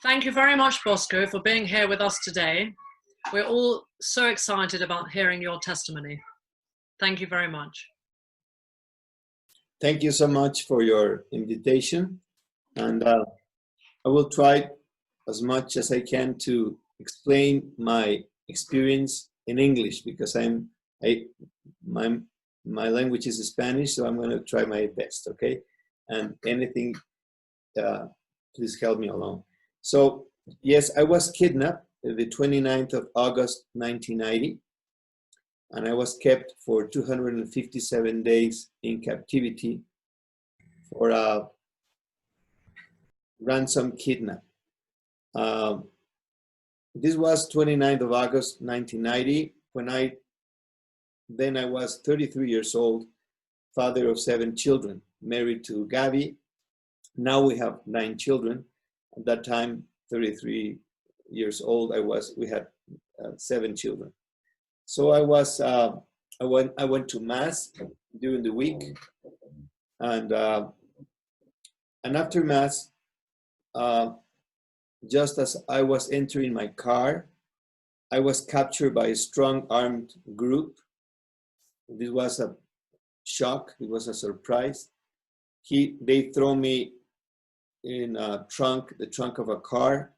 Thank you very much, Bosco, for being here with us today. We're all so excited about hearing your testimony. Thank you very much. Thank you so much for your invitation. And I will try as much as I can to explain my experience in English, because my language is Spanish, so I'm going to try my best, okay? And anything, please help me along. So, yes, I was kidnapped the 29th of August, 1990, and I was kept for 257 days in captivity for a ransom kidnap. This was 29th of August, 1990, when I was 33 years old, father of 7 children, married to Gabby. Now we have 9 children. At that time, 33 years old, we had 7 children. So I went to mass during the week, and after mass, just as I was entering my car, I was captured by a strong armed group. This was a shock. It was a surprise. They throw me in the trunk of a car.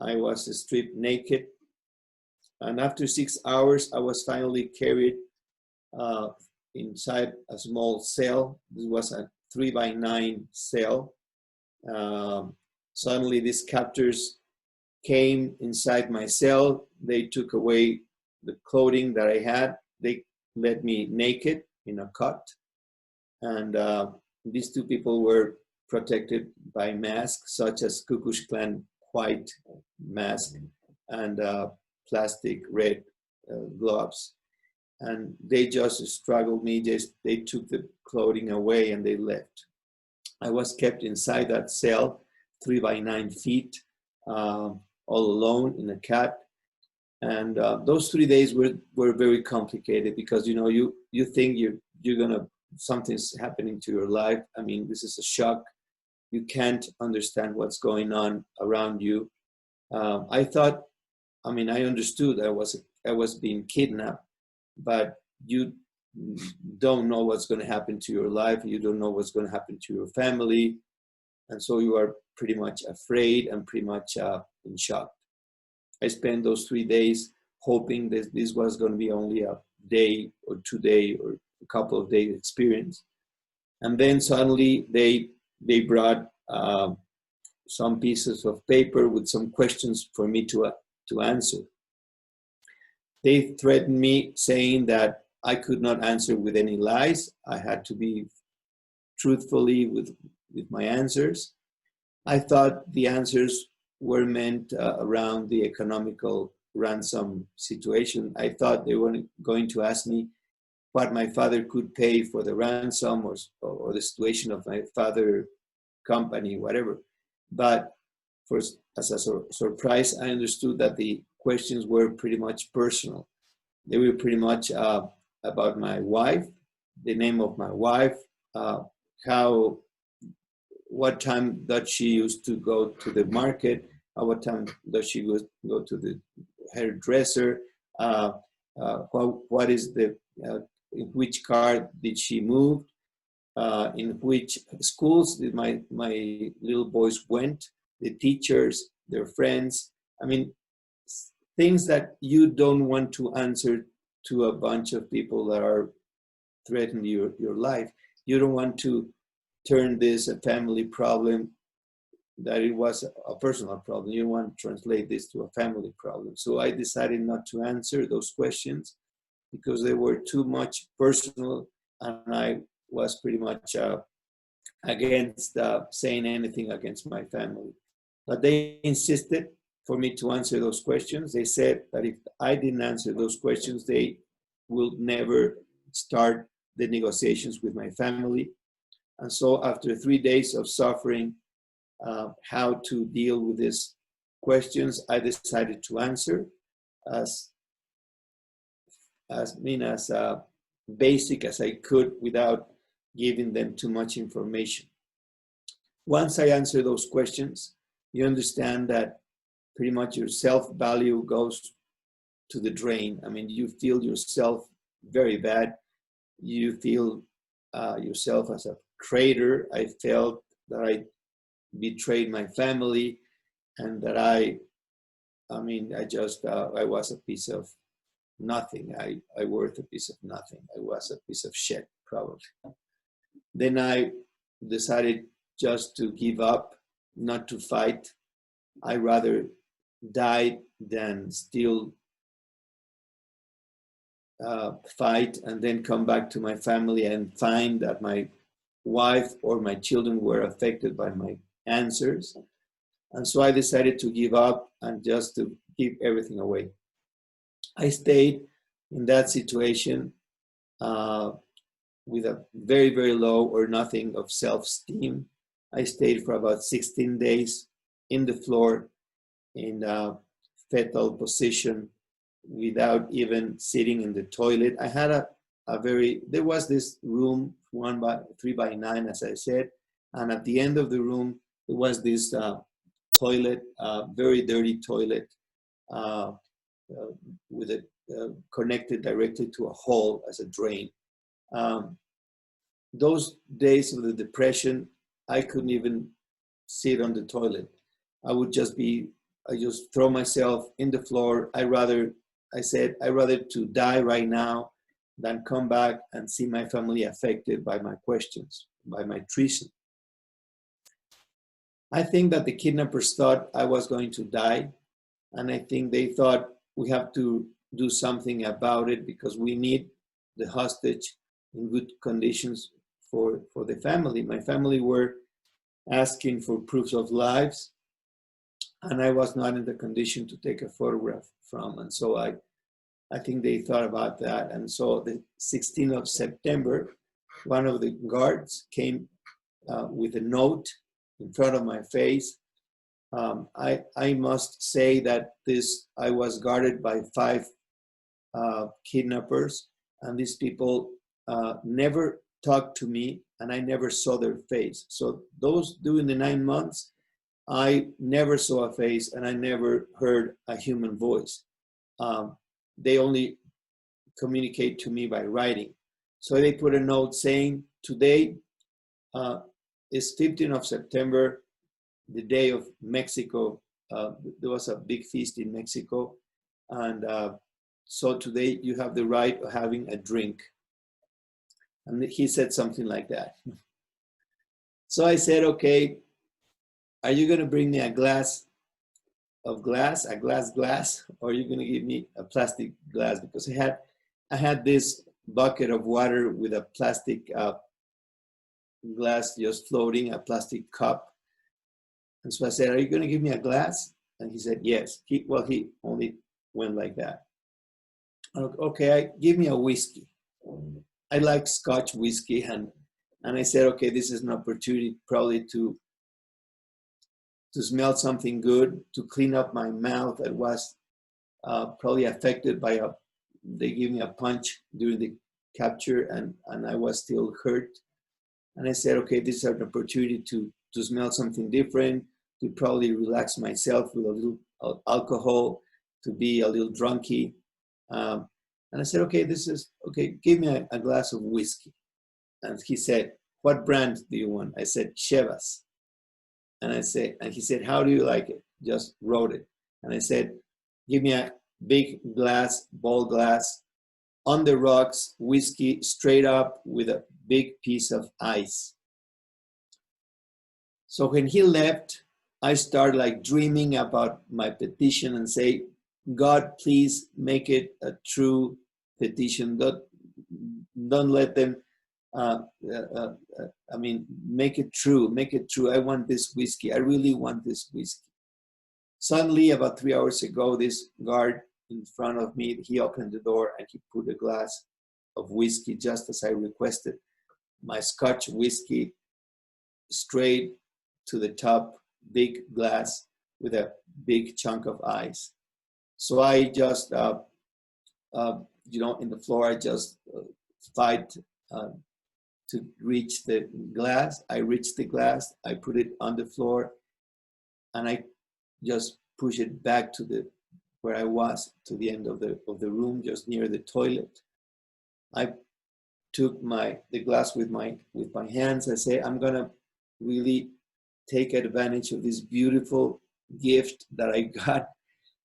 I was stripped naked. And after 6 hours, I was finally carried inside a small cell. This was a 3x9 cell. Suddenly, these captors came inside my cell. They took away the clothing that I had. They left me naked in a cot. And these 2 people were protected by masks, such as Ku Klux Klan white mask and plastic red gloves. And they just strangled me. They took the clothing away and they left. I was kept inside that cell, 3x9 feet, all alone in a cot. And those 3 days were very complicated, because you think you're gonna, something's happening to your life. I mean, this is a shock. You can't understand what's going on around you. I understood I was being kidnapped, but you don't know what's going to happen to your life. You don't know what's going to happen to your family. And so you are pretty much afraid and pretty much in shock. I spent those 3 days hoping that this was going to be only a day or 2 day or a couple of days experience. And then suddenly they brought some pieces of paper with some questions for me to answer. They threatened me, saying that I could not answer with any lies. I had to be truthfully with my answers. I thought the answers were meant around the economical ransom situation. I thought they were going to ask me what my father could pay for the ransom, or the situation of my father company, whatever. But as a surprise, I understood that the questions were pretty much personal. They were pretty much about my wife, the name of my wife, what time that she used to go to the market, what time does she go to the hairdresser, what is in which car did she move, in which schools did my little boys went, the teachers, their friends. I mean, things that you don't want to answer to a bunch of people that are threatening your life. You don't want to turn this a family problem, that it was a personal problem. You don't want to translate this to a family problem. So I decided not to answer those questions because they were too much personal, and I was pretty much against saying anything against my family. But they insisted for me to answer those questions. They said that if I didn't answer those questions, they will never start the negotiations with my family. And so after 3 days of suffering, how to deal with these questions, I decided to answer as basic as I could without giving them too much information. Once I answered those questions, you understand that pretty much your self-value goes to the drain. I mean, you feel yourself very bad. You feel yourself as a traitor. I felt that I betrayed my family, and that I was a piece of nothing. I worth a piece of nothing. I was a piece of shit, probably. Then I decided just to give up, not to fight. I rather die than still fight and then come back to my family and find that my wife or my children were affected by my answers. And so I decided to give up and just to give everything away. I stayed in that situation with a very, very low or nothing of self-esteem. I stayed for about 16 days in the floor in a fetal position without even sitting in the toilet. I had there was this room, 3 by 9, as I said, and at the end of the room, there was this toilet, very dirty toilet, with it connected directly to a hole as a drain. Those days of the depression, I couldn't even sit on the toilet. I just throw myself in the floor. I said, I'd rather to die right now than come back and see my family affected by my questions, by my treason. I think that the kidnappers thought I was going to die, and I think they thought we have to do something about it because we need the hostage in good conditions for the family. My family were asking for proofs of lives, and I was not in the condition to take a photograph from. And so I think they thought about that. And so the 16th of September, one of the guards came with a note in front of my face. I must say that I was guarded by 5 kidnappers, and these people never talked to me, and I never saw their face. So during the 9 months, I never saw a face, and I never heard a human voice. They only communicate to me by writing. So they put a note saying, today is 15th of September, the day of Mexico. There was a big feast in Mexico. And so today you have the right of having a drink. And he said something like that. So I said, okay, are you going to bring me a glass, or are you going to give me a plastic glass? Because I had this bucket of water with a plastic glass just floating, a plastic cup. And so I said, are you going to give me a glass? And he said, yes. He only went like that. Okay, give me a whiskey. I like Scotch whiskey. And I said, okay, this is an opportunity probably to smell something good, to clean up my mouth that was probably affected by they gave me a punch during the capture, and I was still hurt. And I said, okay, this is an opportunity to smell something different, to probably relax myself with a little alcohol, to be a little drunky. And I said, okay, give me a glass of whiskey. And he said, what brand do you want? I said, Chivas. And he said, how do you like it? Just wrote it. And I said, give me a big glass, ball glass, on the rocks, whiskey, straight up with a big piece of ice. So when he left, I started like dreaming about my petition and say, God, please make it a true petition. Don't let them, make it true. Make it true. I want this whiskey. I really want this whiskey. Suddenly, about 3 hours ago, this guard in front of me, he opened the door and he put a glass of whiskey just as I requested. My Scotch whiskey, straight to the top, big glass with a big chunk of ice. So I just, in the floor, I just fight to reach the glass. I reached the glass. I put it on the floor. and I just push it back to the where I was, to the end of the room, just near the toilet. I took the glass with my hands. I say, I'm gonna really take advantage of this beautiful gift that I got.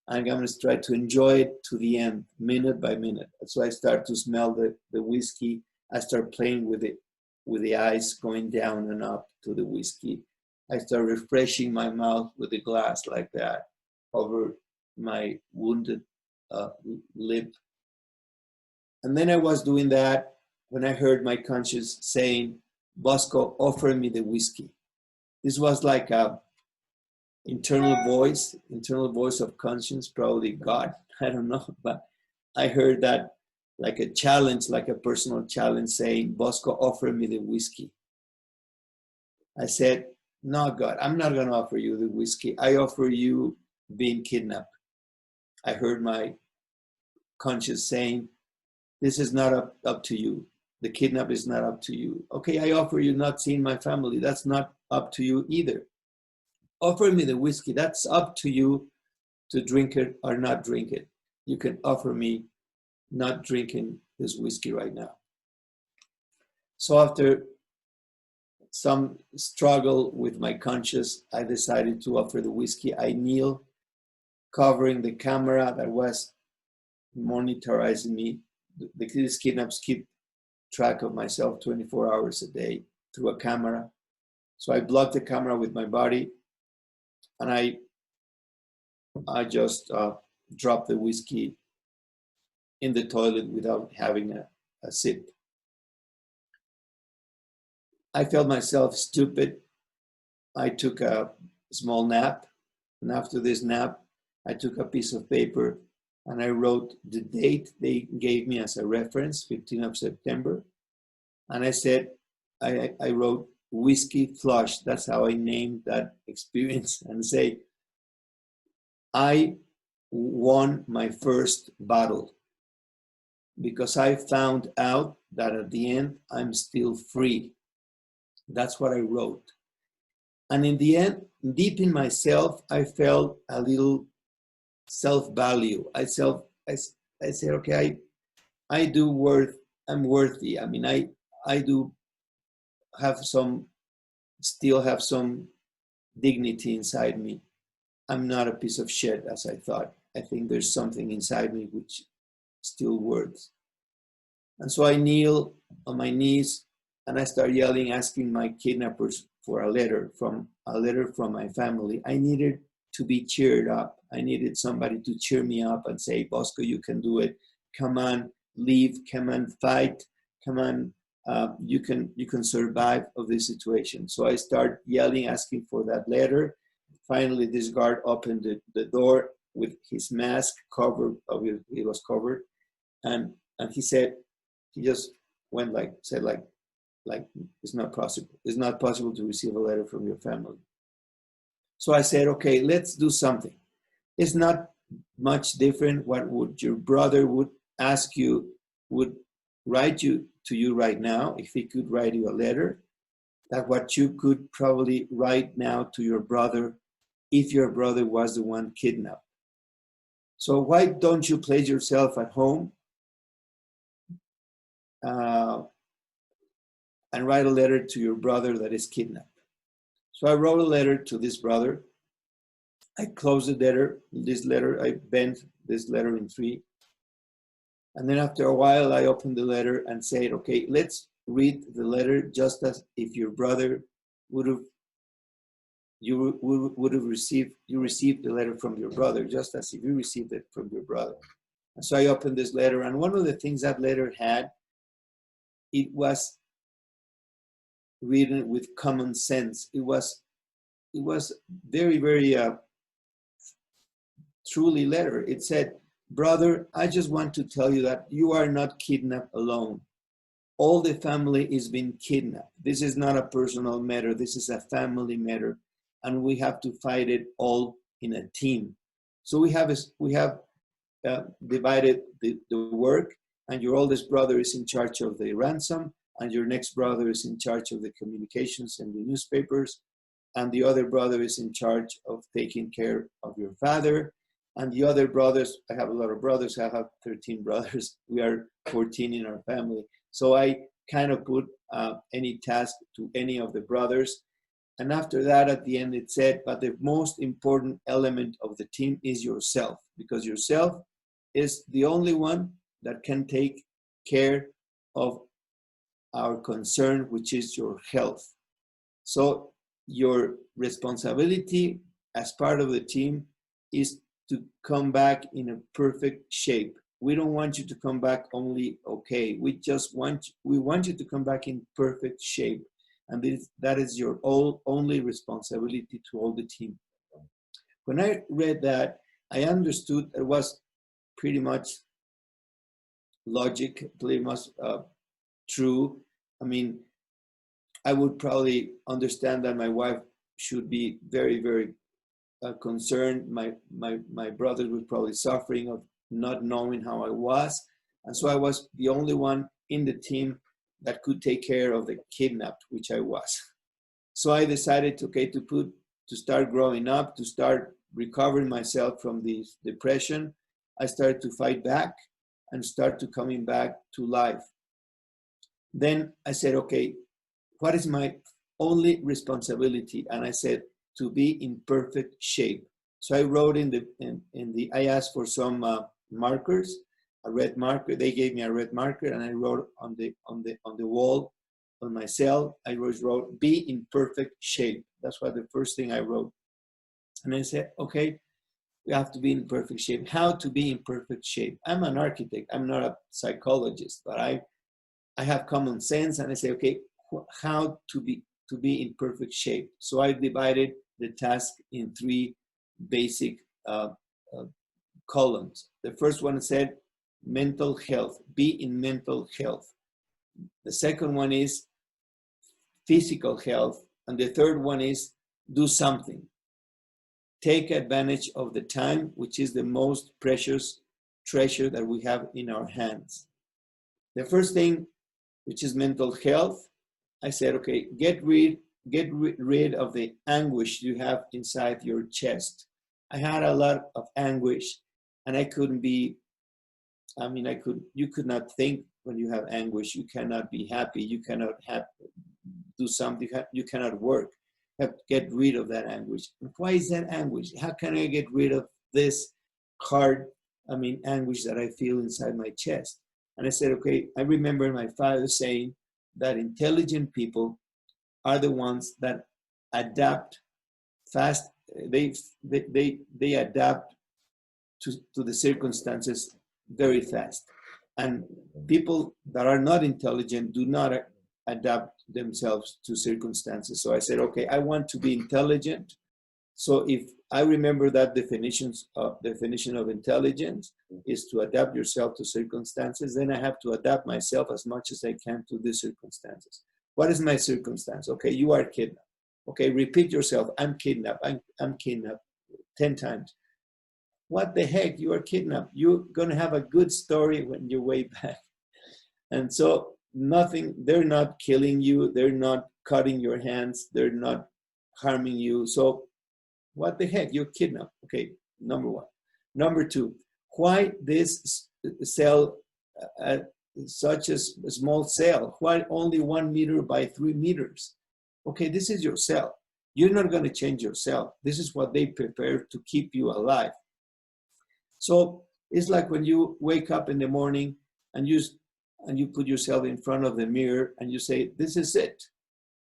I'm gonna try to enjoy it to the end, minute by minute. So I start to smell the whiskey. I start playing with it, with the ice going down and up to the whiskey. I start refreshing my mouth with the glass like that over my wounded lip. And then I was doing that when I heard my conscience saying, Bosco, offer me the whiskey. This was like a internal voice of conscience, probably God, I don't know, but I heard that like a challenge, like a personal challenge saying, Bosco, offer me the whiskey. I said, no, God, I'm not going to offer you the whiskey. I offer you being kidnapped. I heard my conscience saying, this is not up to you. The kidnap is not up to you. Okay, I offer you not seeing my family. That's not up to you either. Offer me the whiskey. That's up to you to drink it or not drink it. You can offer me not drinking this whiskey right now. So after some struggle with my conscience, I decided to offer the whiskey. I kneel, covering the camera that was monitoring me. These kidnaps keep track of myself 24 hours a day through a camera. So I blocked the camera with my body, and I just dropped the whiskey in the toilet without having a sip. I felt myself stupid. I took a small nap, and after this nap, I took a piece of paper and I wrote the date they gave me as a reference, 15th of September. And I said, I wrote whiskey flush. That's how I named that experience, and say, I won my first battle because I found out that at the end, I'm still free. That's what I wrote. And in the end, deep in myself, I felt a little self-value. I said, okay, I'm worthy. I mean, I do still have some dignity inside me. I'm not a piece of shit as I thought. I think there's something inside me which still works. And so I kneel on my knees and I start yelling, asking my kidnappers for a letter from my family. I needed to be cheered up. I needed somebody to cheer me up and say, Bosco, you can do it. Come on, leave. Come on, fight. Come on, you can survive of this situation. So I start yelling, asking for that letter. Finally, this guard opened the door with his mask covered. He was covered, and he said, he just went said it's not possible. It's not possible to receive a letter from your family. So I said, okay, let's do something. It's not much different what would your brother would ask you, would write to you right now, if he could write you a letter, that what you could probably write now to your brother if your brother was the one kidnapped. So why don't you place yourself at home and write a letter to your brother that is kidnapped? So I wrote a letter to this brother. I closed this letter, I bent this letter in three. And then after a while, I opened the letter and said, okay, let's read the letter just as if your brother you received the letter from your brother, just as if you received it from your brother. And so I opened this letter, and one of the things that letter had, it was written with common sense. It was very, very truly letter. It said, brother, I just want to tell you that you are not kidnapped alone. All the family is being kidnapped. This is not a personal matter. This is a family matter, and we have to fight it all in a team. So we have divided the work, and your oldest brother is in charge of the ransom, and your next brother is in charge of the communications and the newspapers, and the other brother is in charge of taking care of your father. And the other brothers, I have a lot of brothers, I have 13 brothers. We are 14 in our family. So I kind of put any task to any of the brothers. And after that, at the end, it said, but the most important element of the team is yourself, because yourself is the only one that can take care of our concern, which is your health. So your responsibility as part of the team is to come back in a perfect shape. We don't want you to come back only okay. We want you to come back in perfect shape. And that is your only responsibility to all the team. When I read that, I understood it was pretty much logic, pretty much true. I mean, I would probably understand that my wife should be very, very concerned. My brothers were probably suffering of not knowing how I was. And so I was the only one in the team that could take care of the kidnapped, which I was. So I decided to start growing up, to start recovering myself from this depression. I started to fight back and start to coming back to life. Then I said, okay, what is my only responsibility? And I said, to be in perfect shape. So I wrote I asked for some markers, a red marker. They gave me a red marker, and I wrote on the wall on my cell. I wrote, be in perfect shape. That's what the first thing I wrote. And I said, okay, we have to be in perfect shape. How to be in perfect shape? I'm an architect. I'm not a psychologist, but I have common sense, and I say, okay, how to be in perfect shape? So I divided the task in 3 basic columns. The first one said mental health, be in mental health. The second one is physical health. And the third one is do something. Take advantage of the time, which is the most precious treasure that we have in our hands. The first thing, which is mental health, I said, okay, get rid of the anguish you have inside your chest. I had a lot of anguish, and you could not think when you have anguish. You cannot be happy. You cannot do something. You cannot work. You have to get rid of that anguish. And why is that anguish? How can I get rid of this anguish that I feel inside my chest? And I said, okay, I remember my father saying that intelligent people are the ones that adapt fast. They adapt to the circumstances very fast. And people that are not intelligent do not adapt themselves to circumstances. So I said, okay, I want to be intelligent. So if I remember that definition of intelligence is to adapt yourself to circumstances, then I have to adapt myself as much as I can to these circumstances. What is my circumstance? Okay, you are kidnapped. Okay, repeat yourself. I'm kidnapped. I'm kidnapped 10 times. What the heck? You are kidnapped. You're going to have a good story when you're way back. And so they're not killing you. They're not cutting your hands. They're not harming you. So what the heck? You're kidnapped. Okay, number 1. Number 2, why this cell, such a small cell? Why only 1 meter by 3 meters? Okay, this is your cell. You're not going to change your cell. This is what they prepared to keep you alive. So it's like when you wake up in the morning and you put yourself in front of the mirror and you say, this is it.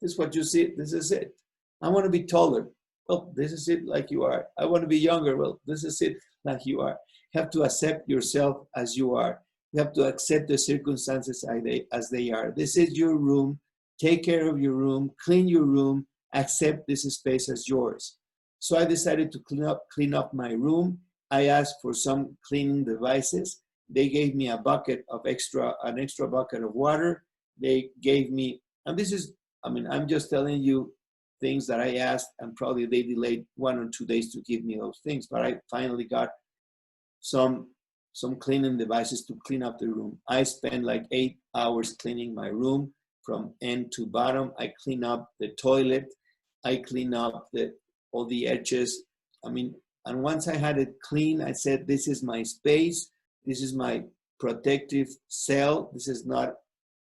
This is what you see. This is it. I want to be taller. Well, this is it like you are. I want to be younger. Well, this is it like you are. You have to accept yourself as you are. You have to accept the circumstances as they are. This is your room. Take care of your room. Clean your room. Accept this space as yours. So I decided to clean up my room. I asked for some cleaning devices. They gave me an extra bucket of water. They gave me, and this is, I'm just telling you things that I asked, and probably they delayed 1 or 2 days to give me those things, but I finally got some cleaning devices to clean up the room. I spent like 8 hours cleaning my room from end to bottom. I clean up the toilet. I clean up all the edges. I mean, and once I had it clean, I said, this is my space. This is my protective cell. This is not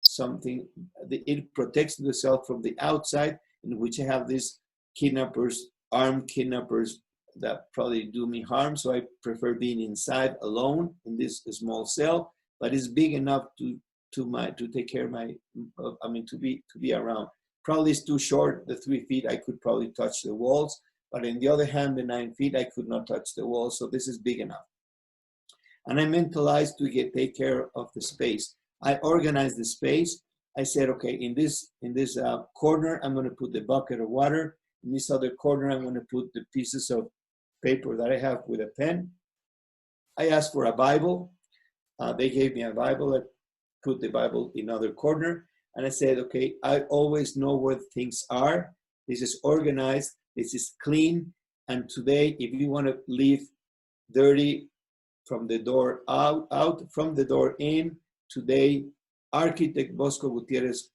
something, it protects the cell from the outside, in which I have these kidnappers, armed kidnappers that probably do me harm. So I prefer being inside alone in this small cell, but it's big enough to take care of my, to be around. Probably it's too short, the 3 feet, I could probably touch the walls, but on the other hand, the 9 feet, I could not touch the walls. So this is big enough. And I mentalized to take care of the space. I organized the space. I said, okay, in this corner, I'm going to put the bucket of water. In this other corner, I'm going to put the pieces of paper that I have with a pen. I asked for a Bible. They gave me a Bible. I put the Bible in another corner. And I said, okay, I always know where things are. This is organized. This is clean. And today, if you want to leave dirty from the door out from the door in, today, Architect Bosco Gutierrez,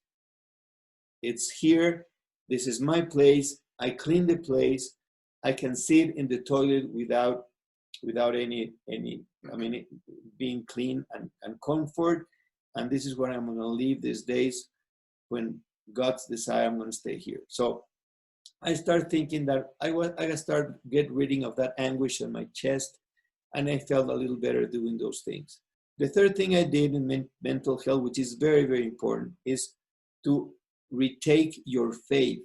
it's here. This is my place. I clean the place. I can sit in the toilet without any being clean and comfort. And this is where I'm going to live these days. When God's desire, I'm going to stay here. So I start thinking that I start get rid of that anguish in my chest, and I felt a little better doing those things. The third thing I did in mental health, which is very, very important, is to retake your faith.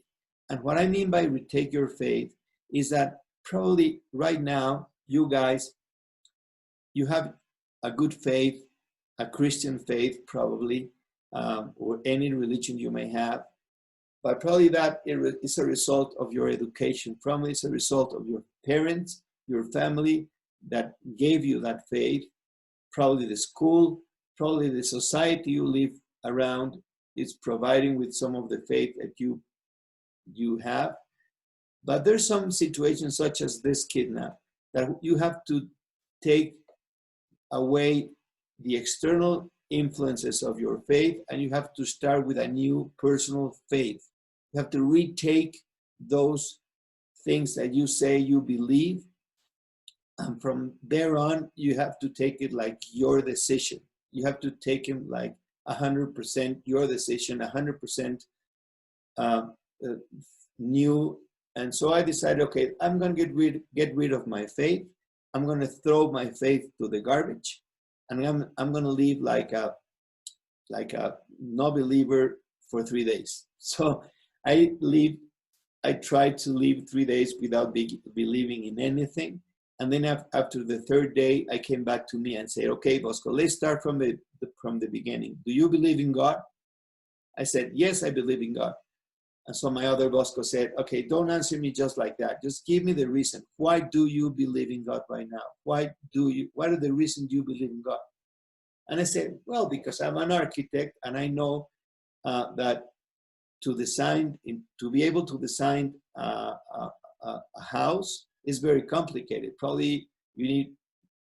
And what I mean by retake your faith is that probably right now, you guys, you have a good faith, a Christian faith probably, or any religion you may have, but probably that is a result of your education. Probably it's a result of your parents, your family that gave you that faith, probably the school, probably the society you live around is providing with some of the faith that you have. But there's some situations such as this kidnap that you have to take away the external influences of your faith, and you have to start with a new personal faith. You have to retake those things that you say you believe, and from there on, you have to take it like your decision. You have to take it like 100% your decision, 100% new. And so I decided, okay, I'm going to get rid of my faith. I'm going to throw my faith to the garbage, and I'm going to live like a no-believer for 3 days. So I tried to live 3 days without believing in anything. And then after the third day, I came back to me and said, okay, Bosco, let's start from the beginning. Do you believe in God? I said, yes, I believe in God. And so my other Bosco said, okay, don't answer me just like that. Just give me the reason. Why do you believe in God right now? What are the reasons you believe in God? And I said, well, because I'm an architect and I know that to be able to design a house is very complicated. Probably you need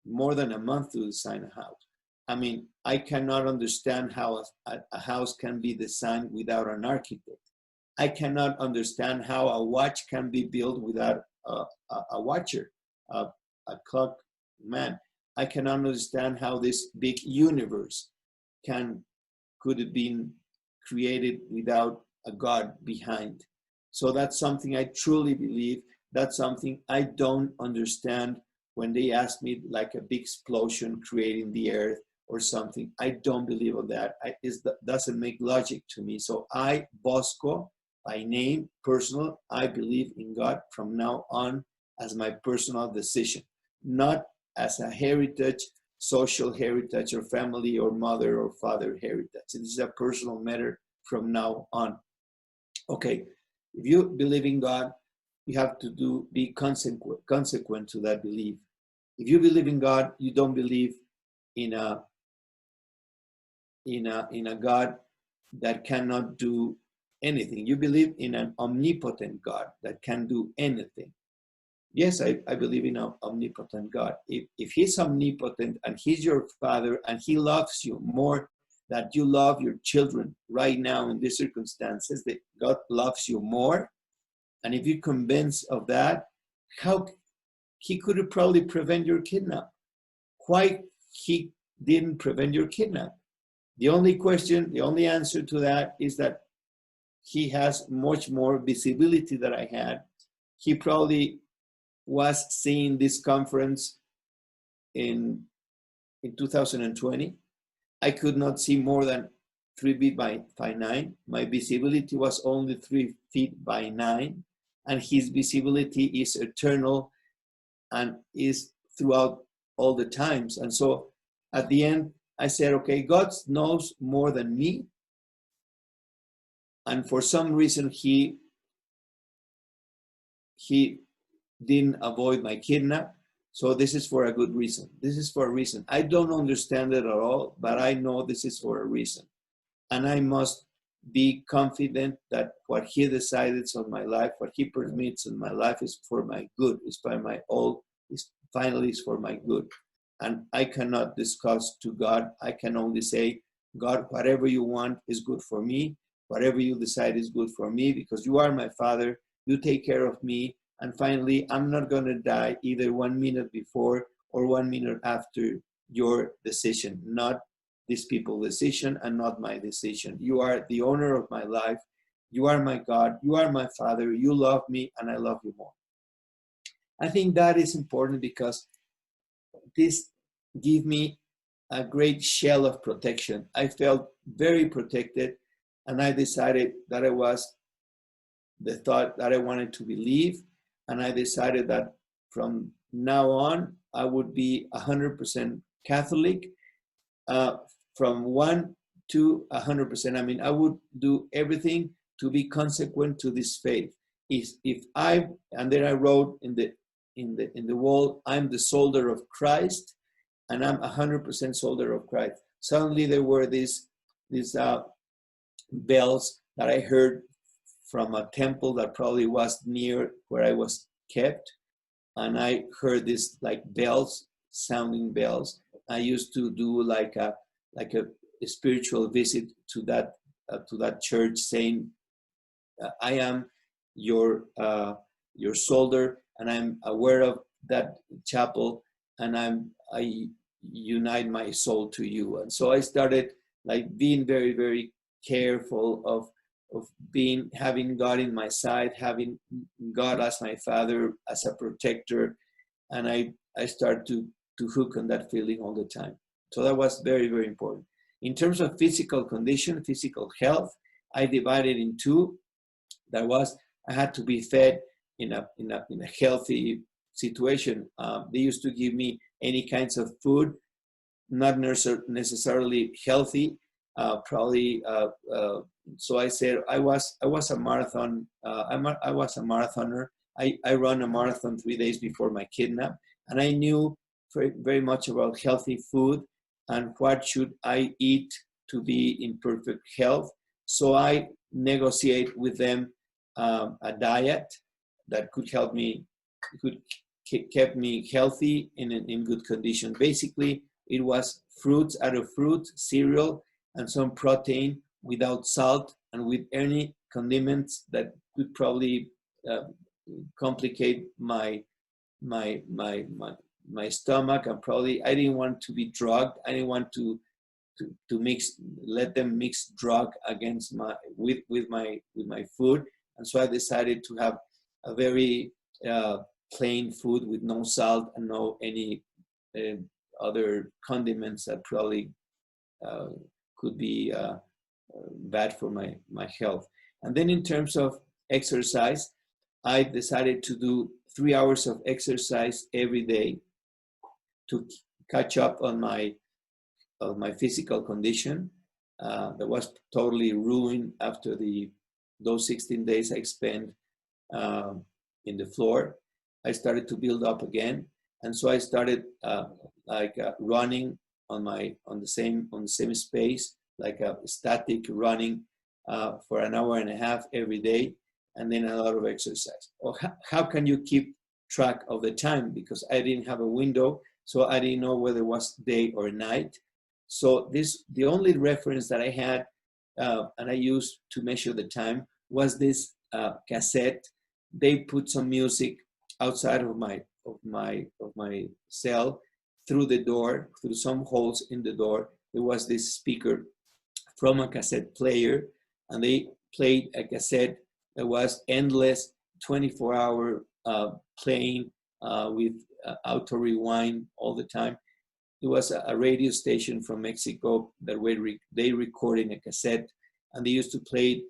more than a month to design a house. I mean, I cannot understand how a house can be designed without an architect. I cannot understand how a watch can be built without a watcher, a clock man. I cannot understand how this big universe could have been created without a God behind. So that's something I truly believe. That's something I don't understand when they ask me like a big explosion creating the earth or something. I don't believe in that. It doesn't make logic to me. So I, Bosco, by name, personal, I believe in God from now on as my personal decision, not as a heritage, social heritage, or family or mother or father heritage. This is a personal matter from now on. Okay, if you believe in God, you have to be consequent to that belief. If you believe in God, you don't believe in a God that cannot do anything. You believe in an omnipotent God that can do anything. Yes, I believe in an omnipotent God. If he's omnipotent and he's your father and he loves you more than you love your children right now in these circumstances, that God loves you more, And if you're convinced of that, how he could have probably prevent your kidnap? Why he didn't prevent your kidnap? The only question, the only answer to that is that he has much more visibility than I had. He probably was seeing this conference in 2020. I could not see more than 3 feet by 9. My visibility was only 3 feet by 9, and his visibility is eternal and is throughout all the times. And so at the end, I said, okay, God knows more than me. And for some reason, he didn't avoid my kidnap. So this is for a good reason. This is for a reason. I don't understand it at all, but I know this is for a reason. And I must be confident that what he decided on my life, what he permits in my life is for my good, is by my all, is finally is for my good. And I cannot discuss to God. I can only say, God, whatever you want is good for me. Whatever you decide is good for me, because you are my Father. You take care of me. And finally, I'm not going to die either 1 minute before or 1 minute after your decision, not these people's decision and not my decision. You are the owner of my life. You are my God. You are my Father. You love me and I love you more. I think that is important because this gave me a great shell of protection. I felt very protected, and I decided that it was the thought that I wanted to believe, and I decided that from now on, I would be 100% Catholic, from 1 to 100%. I mean, I would do everything to be consequent to this faith. And then I wrote in the wall, I'm the soldier of Christ, and I'm 100% soldier of Christ. Suddenly there were these bells that I heard from a temple that probably was near where I was kept, and I heard this like bells, sounding bells. I used to do like a spiritual visit to that church, saying, I am your soldier, and I'm aware of that chapel, and I unite my soul to you. And so I started like being very, very careful of having God in my side, having God as my Father, as a protector, and I started to hook on that feeling all the time. So that was very, very important. In terms of physical condition, physical health, I divided in two. That was, I had to be fed in a healthy situation. They used to give me any kinds of food, not necessarily healthy, probably. So I said I was a marathon. I was a marathoner. I run a marathon 3 days before my kidnap, and I knew very, very much about healthy food and what should I eat to be in perfect health. So I negotiate with them a diet that could help me, kept me healthy and in good condition. Basically, it was fruits out of fruit, cereal, and some protein without salt and with any condiments that could probably complicate my stomach. And probably I didn't want to be drugged. I didn't want to let them mix drug against with my food. And so I decided to have a very plain food with no salt and no any other condiments that probably could be bad for my health. And then in terms of exercise, I decided to do 3 hours of exercise every day to catch up on my physical condition that was totally ruined after those 16 days I spent in the floor. I started to build up again, and so I started running on the same space, like a static running for an hour and a half every day, and then a lot of exercise. Well, how can you keep track of the time? Because I didn't have a window, so I didn't know whether it was day or night. So the only reference that I had and I used to measure the time was this cassette they put some music outside of my cell through the door, through some holes in the door. There was this speaker from a cassette player, and they played a cassette that was endless, 24-hour playing with auto rewind all the time. It was a radio station from Mexico that they recorded a cassette, and they used to play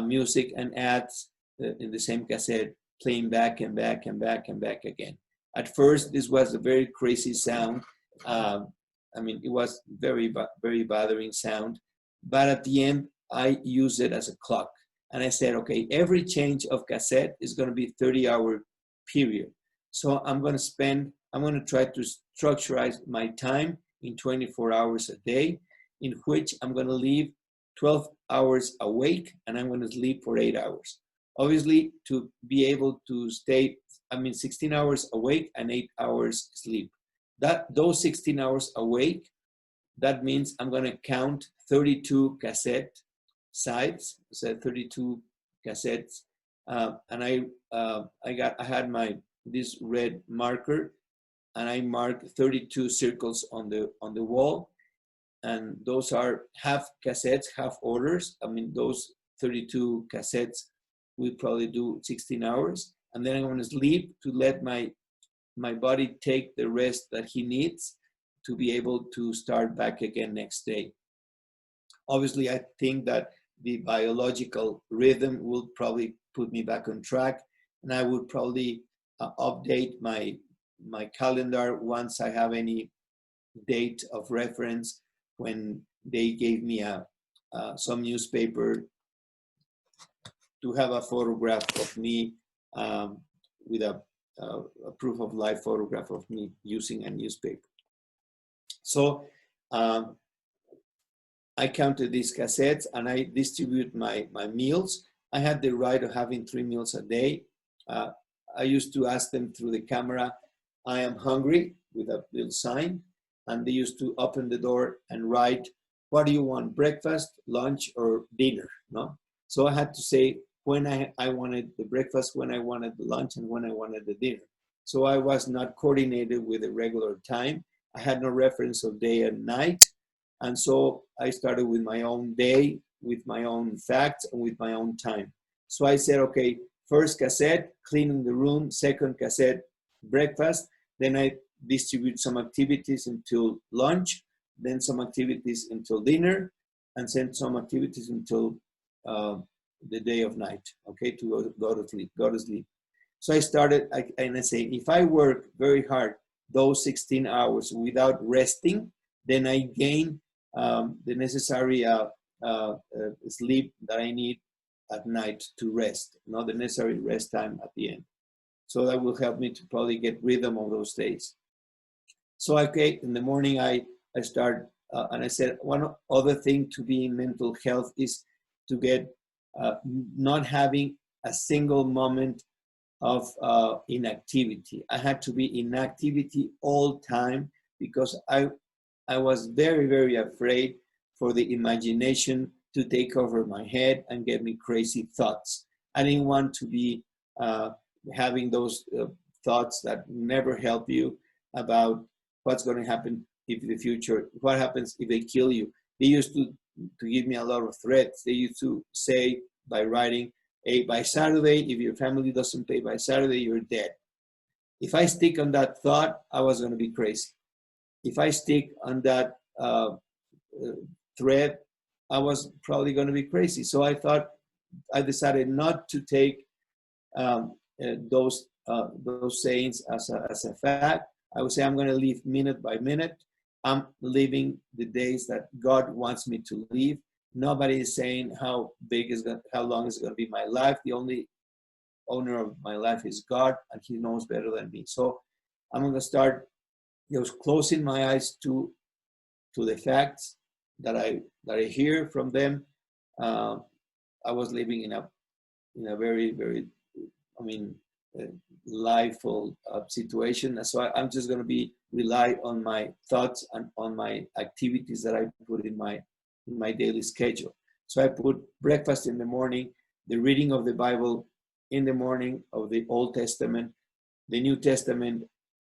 music and ads in the same cassette, playing back and back and back and back again. At first, this was a very crazy sound. I mean, it was very, very bothering sound. But at the end, I used it as a clock. And I said, okay, every change of cassette is going to be 30-hour period. So I'm going to try to structurize my time in 24 hours a day, in which I'm going to leave 12 hours awake and I'm going to sleep for 8 hours. Obviously, to be able to stay, 16 hours awake and 8 hours sleep. Those 16 hours awake, that means I'm going to count 32 cassette sides, so 32 cassettes, and I had this red marker, and I marked 32 circles on the wall, and those are half cassettes, half orders. Those 32 cassettes will probably do 16 hours, and then I'm going to sleep to let my body take the rest that he needs to be able to start back again next day. Obviously, I think that the biological rhythm will probably put me back on track, and I would probably update my calendar once I have any date of reference, when they gave me some newspaper to have a photograph of me with a proof of life photograph of me using a newspaper. So I counted these cassettes and I distribute my meals. I had the right of having 3 meals a day. I used to ask them through the camera, I am hungry, with a little sign, and they used to open the door and write, what do you want, breakfast, lunch, or dinner? No? So I had to say when I wanted the breakfast, when I wanted the lunch, and when I wanted the dinner. So I was not coordinated with a regular time. I had no reference of day and night. And so I started with my own day, with my own facts, and with my own time. So I said, okay, first cassette, cleaning the room. Second cassette, breakfast. Then I distribute some activities until lunch, then some activities until dinner, and then some activities until the day of night, okay, to go to sleep. So I started, and I say, if I work very hard those 16 hours without resting, then I gain the necessary sleep that I need at night to rest, not the necessary rest time at the end. So that will help me to probably get rhythm of those days. So okay, in the morning I start, and I said, one other thing to be in mental health is to get not having a single moment of inactivity. I had to be in activity all time because I was very, very afraid for the imagination to take over my head and get me crazy thoughts. I didn't want to be having those thoughts that never help you about what's going to happen if the future, what happens if they kill you. They used to give me a lot of threats. They used to say by writing, hey, by Saturday, if your family doesn't pay by Saturday, you're dead. If I stick on that thought, I was going to be crazy. If I stick on that thread, I was probably going to be crazy. So I decided not to take those sayings as a fact. I would say I'm going to live minute by minute. I'm living the days that God wants me to live. Nobody is saying how long is going to be my life. The only owner of my life is God, and He knows better than me. So I'm going to start closing my eyes to the facts that I hear from them. I was living in a very, very, liveful situation. And so I'm just going to rely on my thoughts and on my activities that I put in my daily schedule. So I put breakfast in the morning, the reading of the Bible in the morning of the Old Testament, the New Testament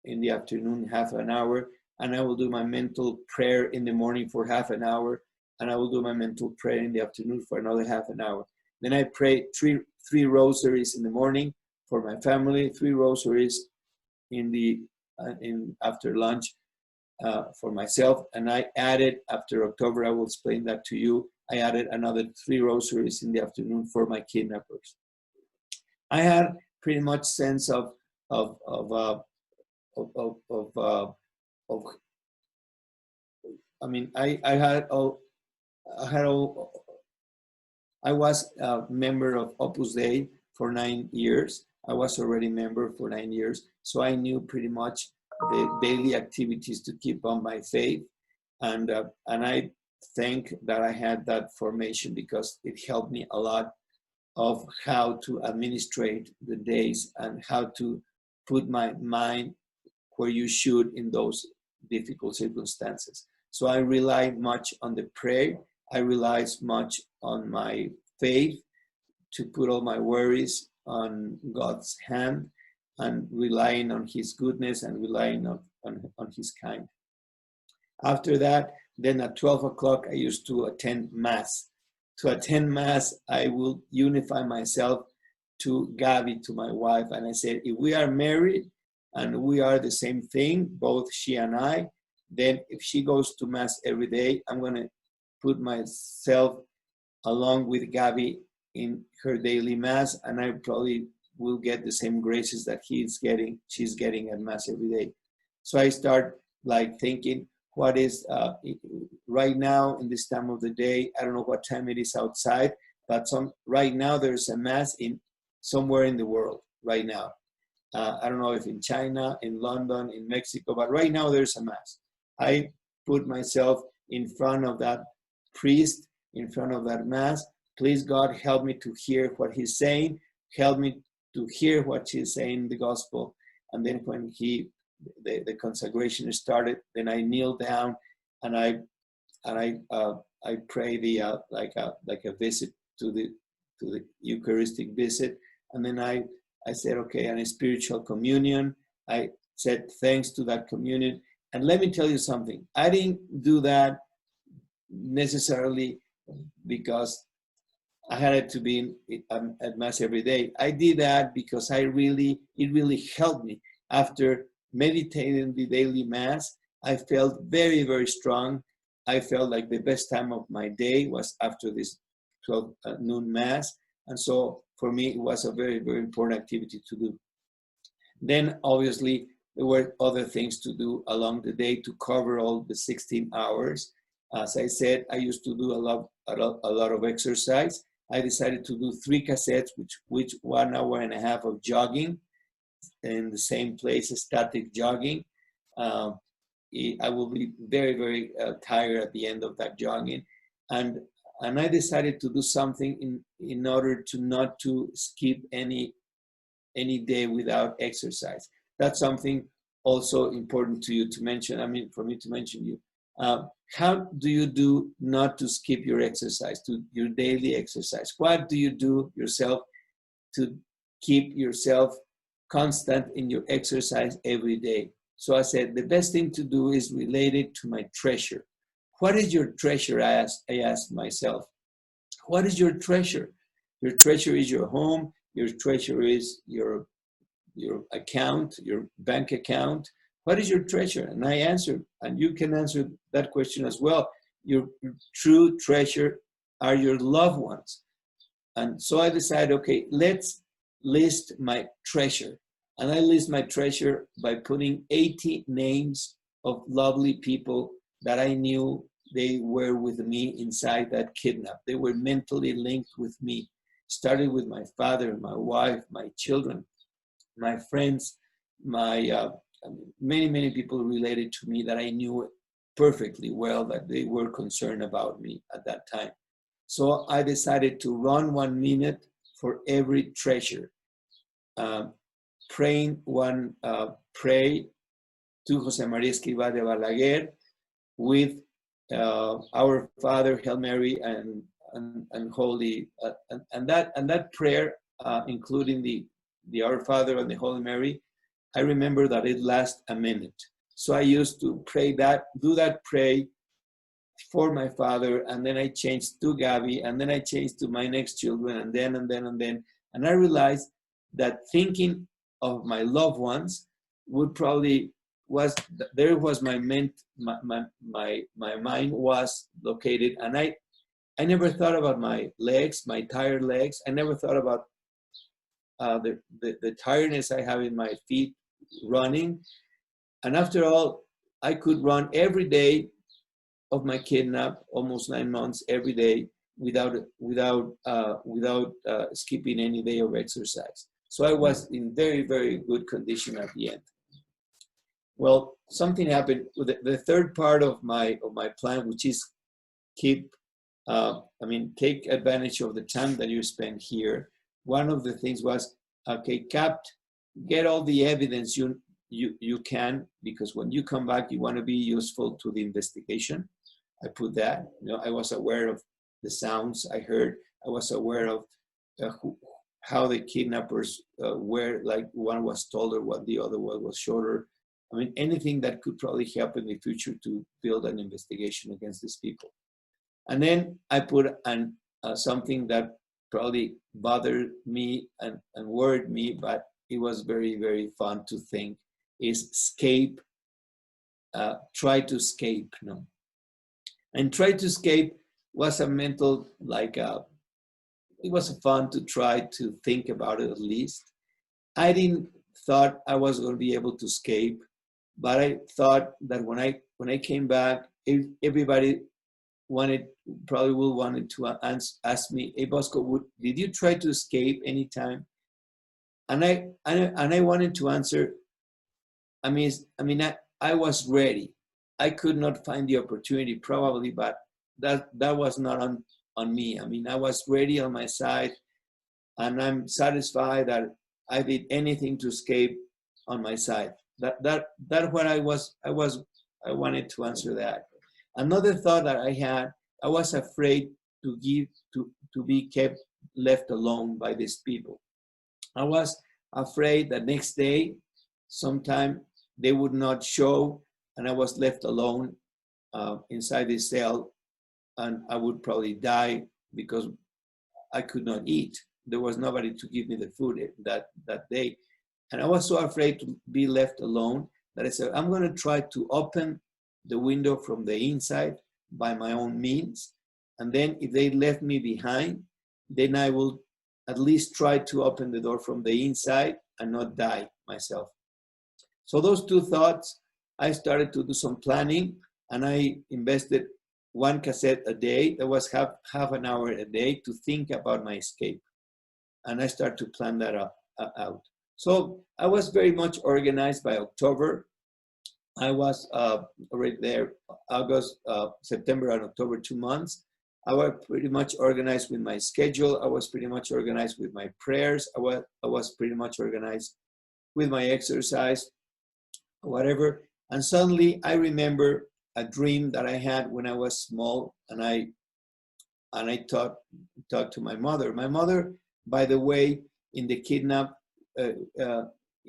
in the afternoon, half an hour, and I will do my mental prayer in the morning for half an hour, and I will do my mental prayer in the afternoon for another half an hour. Then I pray three rosaries in the morning for my family, 3 rosaries after lunch for myself, and I added, after October, I will explain that to you, I added another 3 rosaries in the afternoon for my kidnappers. I had pretty much sense of I mean, I was a member of Opus Dei for 9 years. I was already a member for 9 years, so I knew pretty much the daily activities to keep on my faith, and I think that I had that formation because it helped me a lot of how to administrate the days and how to put my mind where you should in those difficult circumstances. So I rely much on the prayer. I rely much on my faith to put all my worries on God's hand and relying on His goodness and relying on His kind. After that, then at 12 o'clock, I used to attend Mass. To attend Mass, I will unify myself to Gabby, to my wife, and I said, if we are married and we are the same thing, both she and I, then if she goes to Mass every day, I'm going to put myself along with Gabby in her daily Mass, and I probably will get the same graces that she's getting at Mass every day. So I start like thinking, what is right now in this time of the day, I don't know what time it is outside, but right now there's a Mass in somewhere in the world right now. I don't know if in China, in London, in Mexico, but right now there's a Mass. I put myself in front of that priest, in front of that Mass. Please, God, help me to hear what He's saying. Help me to hear what He's saying in the Gospel. And then when the consecration started, then I kneel down and I pray like a visit to the Eucharistic visit. And then I said, okay, and a spiritual communion. I said thanks to that communion. And let me tell you something. I didn't do that necessarily because I had to be at Mass every day. I did that because it really helped me. After meditating the daily Mass, I felt very, very strong. I felt like the best time of my day was after this 12 noon Mass. And so for me, it was a very, very important activity to do. Then obviously, there were other things to do along the day to cover all the 16 hours. As I said, I used to do a lot of exercise. I decided to do 3 cassettes, which 1 hour and a half of jogging in the same place, static jogging. I will be very, very tired at the end of that jogging. And I decided to do something in order to not to skip any day without exercise. That's something also important to you to mention. I mean, for me to mention you. How do you do not to skip your exercise, to your daily exercise? What do you do yourself to keep yourself constant in your exercise every day? So I said, the best thing to do is related to my treasure. What is your treasure? I asked myself. What is your treasure? Your treasure is your home. Your treasure is your account, your bank account. What is your treasure? And I answered, and you can answer that question as well. Your true treasure are your loved ones. And so I decided, okay, let's list my treasure. And I list my treasure by putting 80 names of lovely people that I knew they were with me inside that kidnap. They were mentally linked with me. Started with my father, my wife, my children, my friends, my many people related to me that I knew perfectly well, that they were concerned about me at that time. So I decided to run 1 minute for every treasure. Praying one pray to Jose Maria Escrivá de Balaguer with Our Father, Hail Mary, and Holy, and that prayer including the Our Father and the Holy Mary, I remember that it lasts a minute. So I used to pray that, do that pray for my father, and then I changed to Gabby, and then I changed to my next children, and then. And I realized that thinking of my loved ones would probably was there was my mind was located, and I never thought about my legs, my tired legs. I never thought about the tiredness I have in my feet running. And after all, I could run every day of my kidnap, almost 9 months, every day without skipping any day of exercise. So I was in very, very good condition at the end. Well, something happened with the third part of my plan, which is take advantage of the time that you spend here. One of the things was, okay, get all the evidence you can, because when you come back, you want to be useful to the investigation. I put that. I was aware of the sounds I heard. I was aware of how the kidnappers were, like one was taller, while the other one was shorter. I mean, anything that could probably help in the future to build an investigation against these people. And then I put something that probably bothered me and worried me, but it was very, very fun to think, is escape, try to escape. And try to escape was a mental, it was fun to try to think about it at least. I didn't thought I was going to be able to escape, but I thought that when I came back, everybody probably will wanted to ask me, hey Bosco, did you try to escape anytime? And I wanted to answer, I was ready. I could not find the opportunity probably, but that was not on me. I was ready on my side, and I'm satisfied that I did anything to escape on my side. That what I wanted to answer that. Another thought that I had, I was afraid to be left alone by these people. I was afraid that next day, sometime they would not show, and I was left alone inside the cell, and I would probably die because I could not eat. There was nobody to give me the food that day. And I was so afraid to be left alone that I said, I'm going to try to open the window from the inside by my own means. And then if they left me behind, then I will at least try to open the door from the inside and not die myself. So those two thoughts, I started to do some planning, and I invested 1 cassette a day. That was half an hour a day to think about my escape. And I started to plan that out. So I was very much organized by October. I was already there, August, September and October, 2 months. I was pretty much organized with my schedule. I was pretty much organized with my prayers. I was pretty much organized with my exercise, whatever. And suddenly I remember a dream that I had when I was small, and I talked to my mother. My mother, by the way, in the kidnap,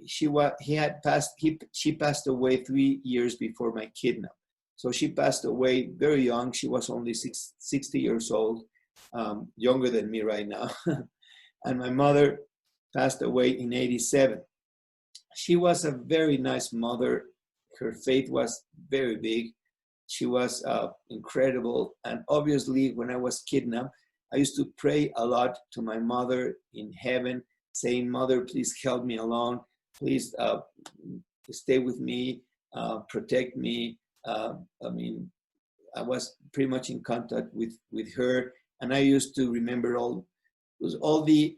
she passed away 3 years before my kidnap. So she passed away very young. She was only 60 years old, younger than me right now. And my mother passed away in 87. She was a very nice mother. Her faith was very big. She was incredible. And obviously, when I was kidnapped, I used to pray a lot to my mother in heaven, saying, Mother, please help me along. Please stay with me, protect me. I was pretty much in contact with her. And I used to remember all the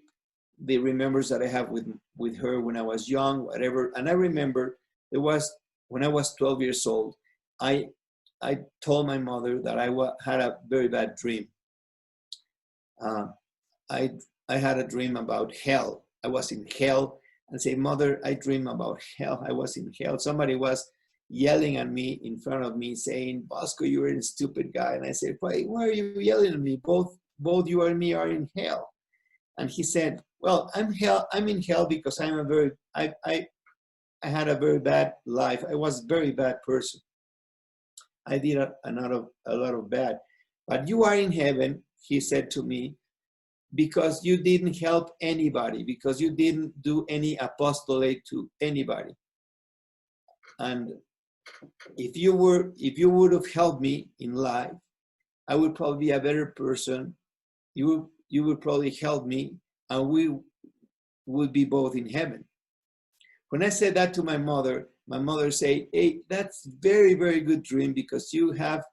remembers that I have with her when I was young, whatever. And I remember when I was 12 years old, I told my mother that I had a very bad dream. I had a dream about hell. I was in hell, and say, Mother, I dream about hell. I was in hell. Somebody was yelling at me in front of me, saying, Bosco, you're a stupid guy. And I said, why are you yelling at me? Both you and me are in hell. And he said, Well, I'm in hell because I had a very bad life. I was a very bad person. I did a lot of bad. But you are in heaven, he said to me, because you didn't help anybody, because you didn't do any apostolate to anybody. And if you would have helped me in life, I would probably be a better person. You would probably help me, and we would be both in heaven. When I said that to my mother said, hey, that's very, very good dream, because you have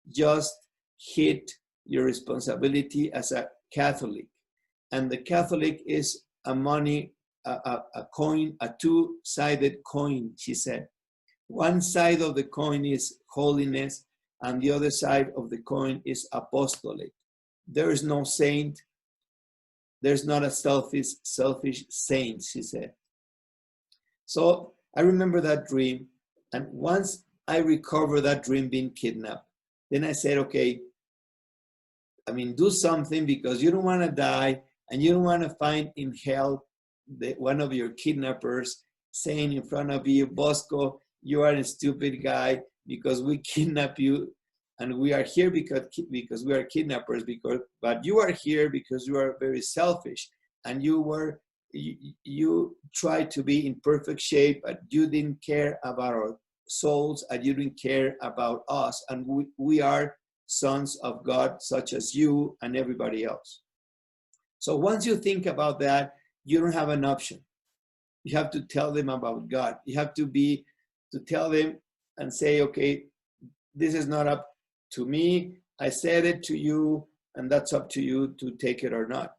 just hit your responsibility as a Catholic. And the Catholic is a money, a coin, a two-sided coin, she said. One side of the coin is holiness, and the other side of the coin is apostolate. There is no saint. There's not a selfish saint, she said. So I remember that dream. And once I recovered that dream being kidnapped, then I said, okay, I mean, do something, because you don't want to die, and you don't want to find in hell one of your kidnappers saying in front of you, Bosco, you are a stupid guy because we kidnap you, and we are here because we are kidnappers, but you are here because you are very selfish, and you tried to be in perfect shape, but you didn't care about our souls, and you didn't care about us, and we are sons of God, such as you and everybody else. So once you think about that, you don't have an option. You have to tell them about God. You have to tell them and say, okay, this is not up to me. I said it to you, and that's up to you to take it or not.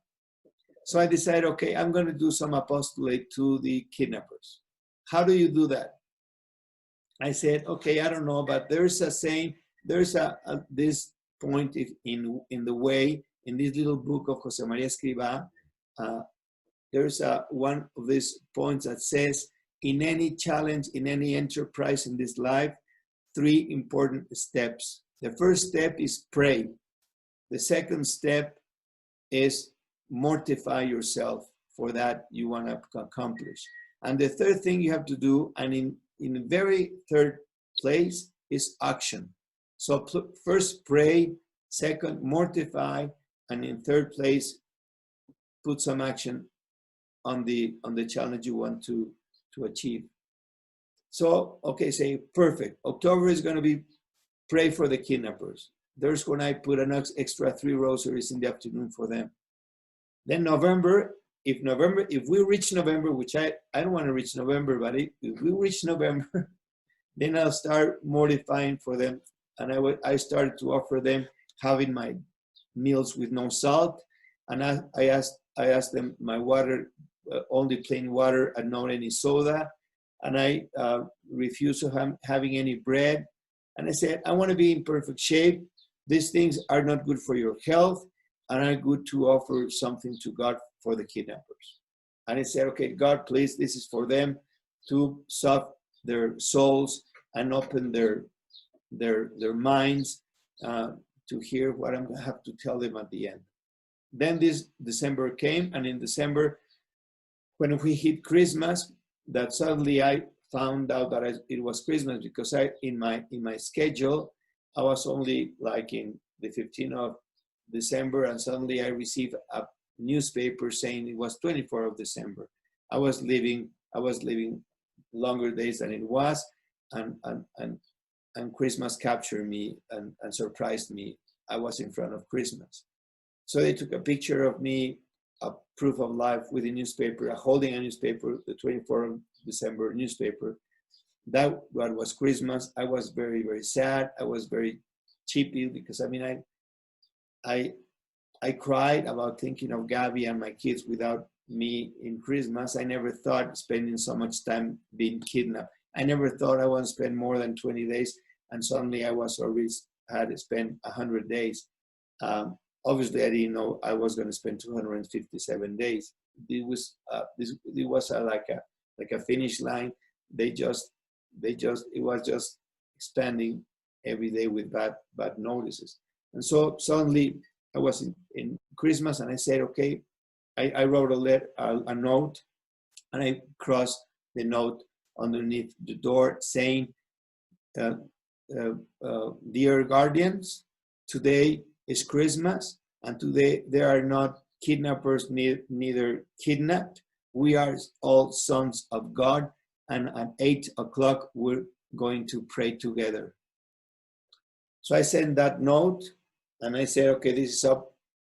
So I decided, okay, I'm going to do some apostolate to the kidnappers. How do you do that? I said, okay, I don't know, but there's a saying, there's this point in the way, in this little book of Jose Maria Escrivá, there's one of these points that says, in any challenge, in any enterprise in this life, 3 important steps. The first step is pray. The second step is mortify yourself for that you want to accomplish. And the third thing you have to do, and in the very third place, is action. So first pray, second mortify, and in third place, put some action on the challenge you want to achieve. So, okay, say, perfect. October is going to be pray for the kidnappers. There's when I put an extra 3 rosaries in the afternoon for them. Then November, if we reach November, which I don't want to reach November, but if we reach November, then I'll start mortifying for them. And I started to offer them having my meals with no salt. And I asked them my water, only plain water and not any soda. And I refused having any bread. And I said, I want to be in perfect shape. These things are not good for your health, and are good to offer something to God for the kidnappers. And I said, okay, God, please, this is for them to soften their souls and open their minds to hear what I'm going to have to tell them at the end. Then this December came, and in December, when we hit Christmas, that suddenly I found out that it was Christmas, because in my schedule, I was only like in the 15th of December, and suddenly I received a newspaper saying it was 24th of December. I was living longer days than it was, and Christmas captured me and surprised me. I was in front of Christmas. So they took a picture of me, a proof of life with a newspaper, holding a newspaper, the 24th of December newspaper. That what was Christmas. I was very, very sad. I was very cheapy, because I mean, I cried about thinking of Gabby and my kids without me in Christmas. I never thought spending so much time being kidnapped. I never thought I would spend more than 20 days, and suddenly I was already had to spend 100 days. Obviously, I didn't know I was going to spend 257 days. It was like a finish line. It was just expanding every day with bad notices. And so suddenly I was in Christmas, and I said, okay, I wrote a note, and I crossed the note underneath the door saying, dear guardians, today is Christmas, and today there are not kidnappers, neither kidnapped. We are all sons of God, and at 8 o'clock we're going to pray together. So I sent that note, and I said, okay,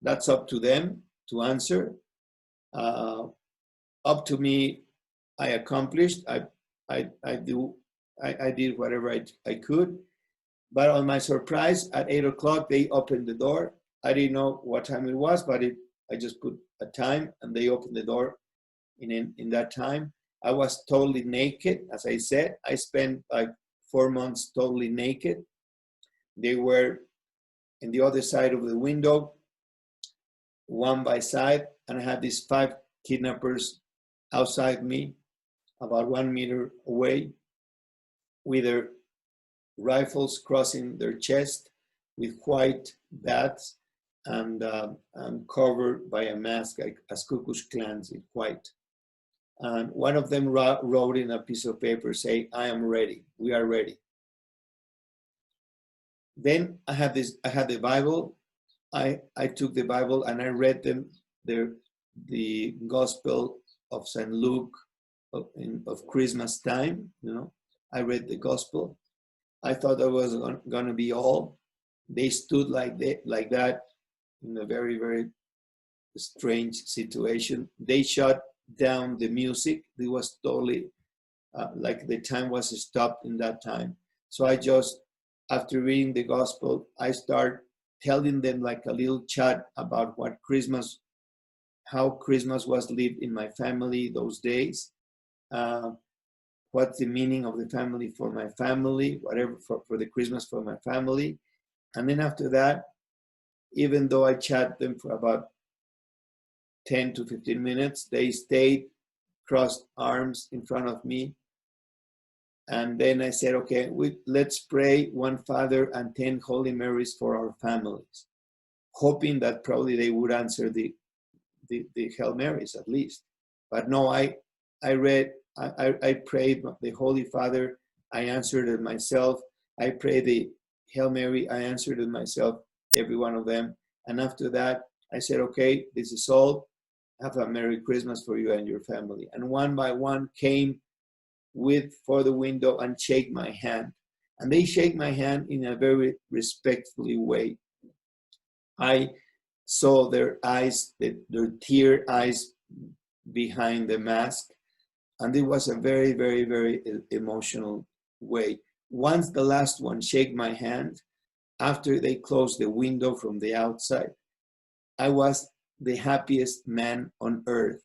that's up to them to answer. Up to me, I accomplished. I did whatever I could. But on my surprise, at 8 o'clock, they opened the door. I didn't know what time it was, but I just put a time, and they opened the door in that time. I was totally naked, as I said. I spent like 4 months totally naked. They were in the other side of the window, one by side, and I had these 5 kidnappers outside me, about 1 meter away, with their rifles crossing their chest, with white bats, and covered by a mask, like as Ku Klux Klans in white. And one of them wrote in a piece of paper, say, "I am ready. We are ready." Then I had the Bible. I took the Bible and I read them the Gospel of St. Luke of Christmas time. I read the Gospel. I thought that was going to be all. They stood like that in a very, very strange situation. They shut down the music. It was totally like the time was stopped in that time. So I just, after reading the Gospel, I start telling them like a little chat about how Christmas was lived in my family those days. What's the meaning of the family for my family, whatever for the Christmas for my family. And then after that, even though I chat them for about 10 to 15 minutes, they stayed crossed arms in front of me. And then I said, okay, let's pray 1 Father and 10 Holy Marys for our families, hoping that probably they would answer the Hail Marys at least. But no, I prayed the Holy Father, I answered it myself. I prayed the Hail Mary, I answered it myself, every one of them. And after that, I said, okay, this is all. Have a Merry Christmas for you and your family. And one by one came for the window and shake my hand. And they shake my hand in a very respectfully way. I saw their eyes, their tear eyes behind the mask. And it was a very, very, very emotional way. Once the last one shake my hand, after they closed the window from the outside, I was the happiest man on earth.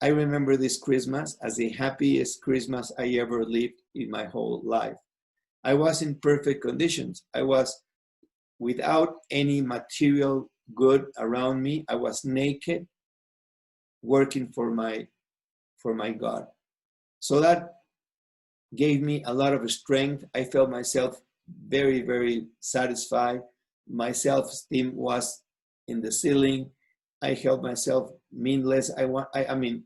I remember this Christmas as the happiest Christmas I ever lived in my whole life. I was in perfect conditions. I was without any material good around me. I was naked, working for my God. So that gave me a lot of strength. I felt myself very, very satisfied. My self-esteem was in the ceiling. I held myself meaningless. I mean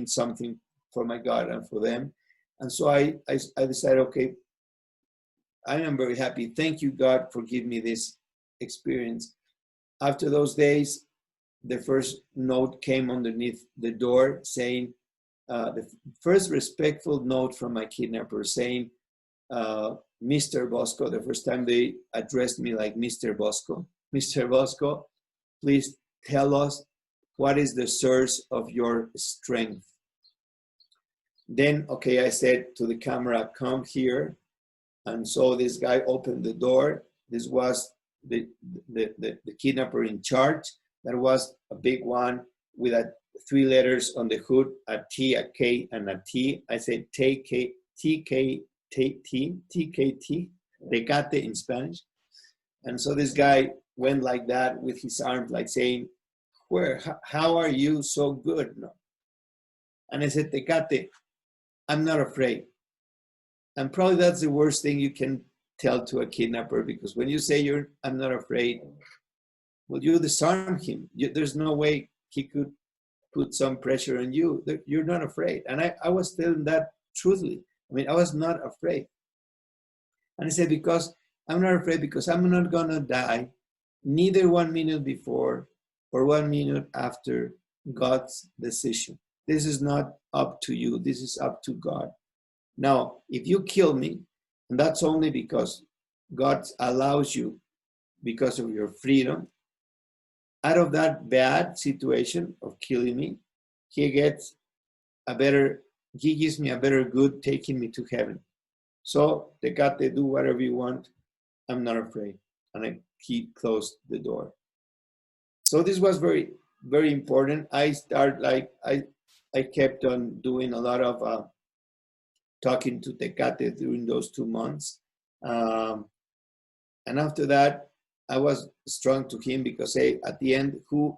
something for my God and for them. And so I decided, okay, I am very happy. Thank you, God, for giving me this experience. After those days, the first note came underneath the door saying, the first respectful note from my kidnapper saying, Mr. Bosco, the first time they addressed me like Mr. Bosco. Mr. Bosco, please tell us what is the source of your strength. Then, okay, I said to the camera, come here. And so this guy opened the door. This was the kidnapper in charge. That was a big one with 3 letters on the hood, a T, a K, and a T. I said TKT, Tecate in Spanish. And so this guy went like that with his arms, like saying, how are you so good? No. And I said, Tecate, I'm not afraid. And probably that's the worst thing you can tell to a kidnapper, because when you say I'm not afraid, well, you disarm him. There's no way he could put some pressure on you. You're not afraid. And I was telling that truthfully. I mean, I was not afraid. And I said, because I'm not afraid, because I'm not going to die, neither 1 minute before or 1 minute after God's decision. This is not up to you. This is up to God. Now, if you kill me, and that's only because God allows you because of your freedom, out of that bad situation of killing me, he gives me a better good, taking me to heaven. So they do whatever you want. I'm not afraid. And he closed the door. So this was very, very important. I kept on doing a lot of talking to Tecate during those 2 months. And after that, I was strong to him because, hey, at the end, who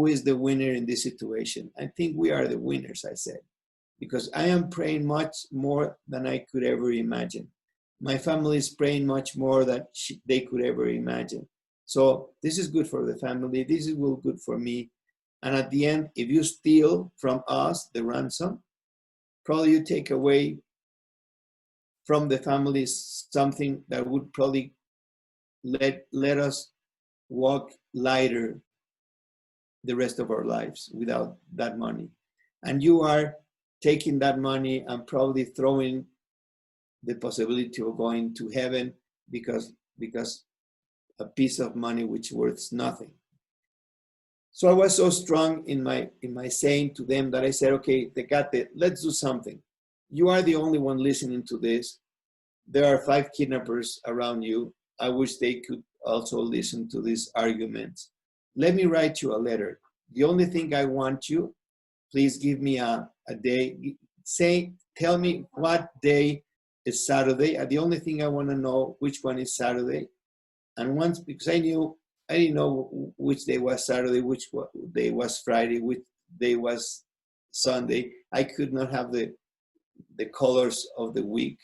is the winner in this situation? I think we are the winners, I said, because I am praying much more than I could ever imagine. My family is praying much more than they could ever imagine. So this is good for the family. This is good for me. And at the end, if you steal from us the ransom, probably you take away from the family something that would probably let us walk lighter the rest of our lives without that money. And you are taking that money and probably throwing the possibility of going to heaven because a piece of money which worth nothing. So I was so strong in my saying to them that I said, okay, Tecate, let's do something. You are the only one listening to this. There are 5 kidnappers around you. I wish they could also listen to these arguments. Let me write you a letter. The only thing I want you, please give me a day. Tell me what day is Saturday. The only thing I want to know which one is Saturday. And once, because I didn't know which day was Saturday, which day was Friday, which day was Sunday. I could not have the colors of the week.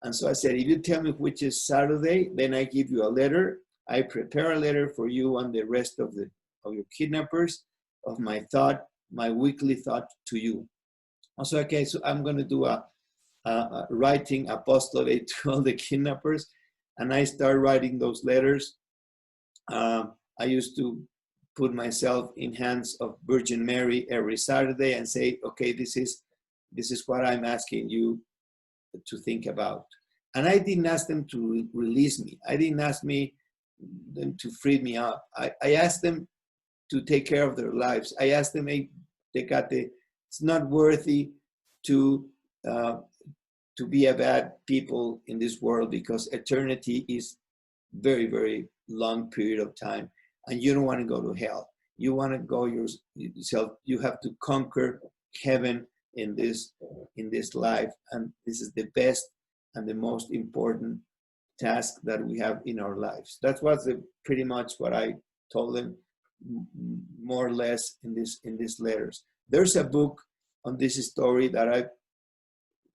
And so I said, if you tell me which is Saturday, then I give you a letter. I prepare a letter for you and the rest of your kidnappers of my weekly thought to you. Also, okay, so I'm going to do a writing apostolate to all the kidnappers. And I start writing those letters. I used to put myself in hands of Virgin Mary every Saturday and say, okay, this is what I'm asking you to think about. And I didn't ask them to release me. I didn't ask them to free me up. I asked them to take care of their lives. I asked them, hey, Tecate, it's not worthy to be a bad people in this world because eternity is very, very long period of time. And you don't want to go to hell. You want to go yourself. You have to conquer heaven in this life. And this is the best and the most important task that we have in our lives. That was pretty much what I told them, more or less in these letters. There's a book on this story that I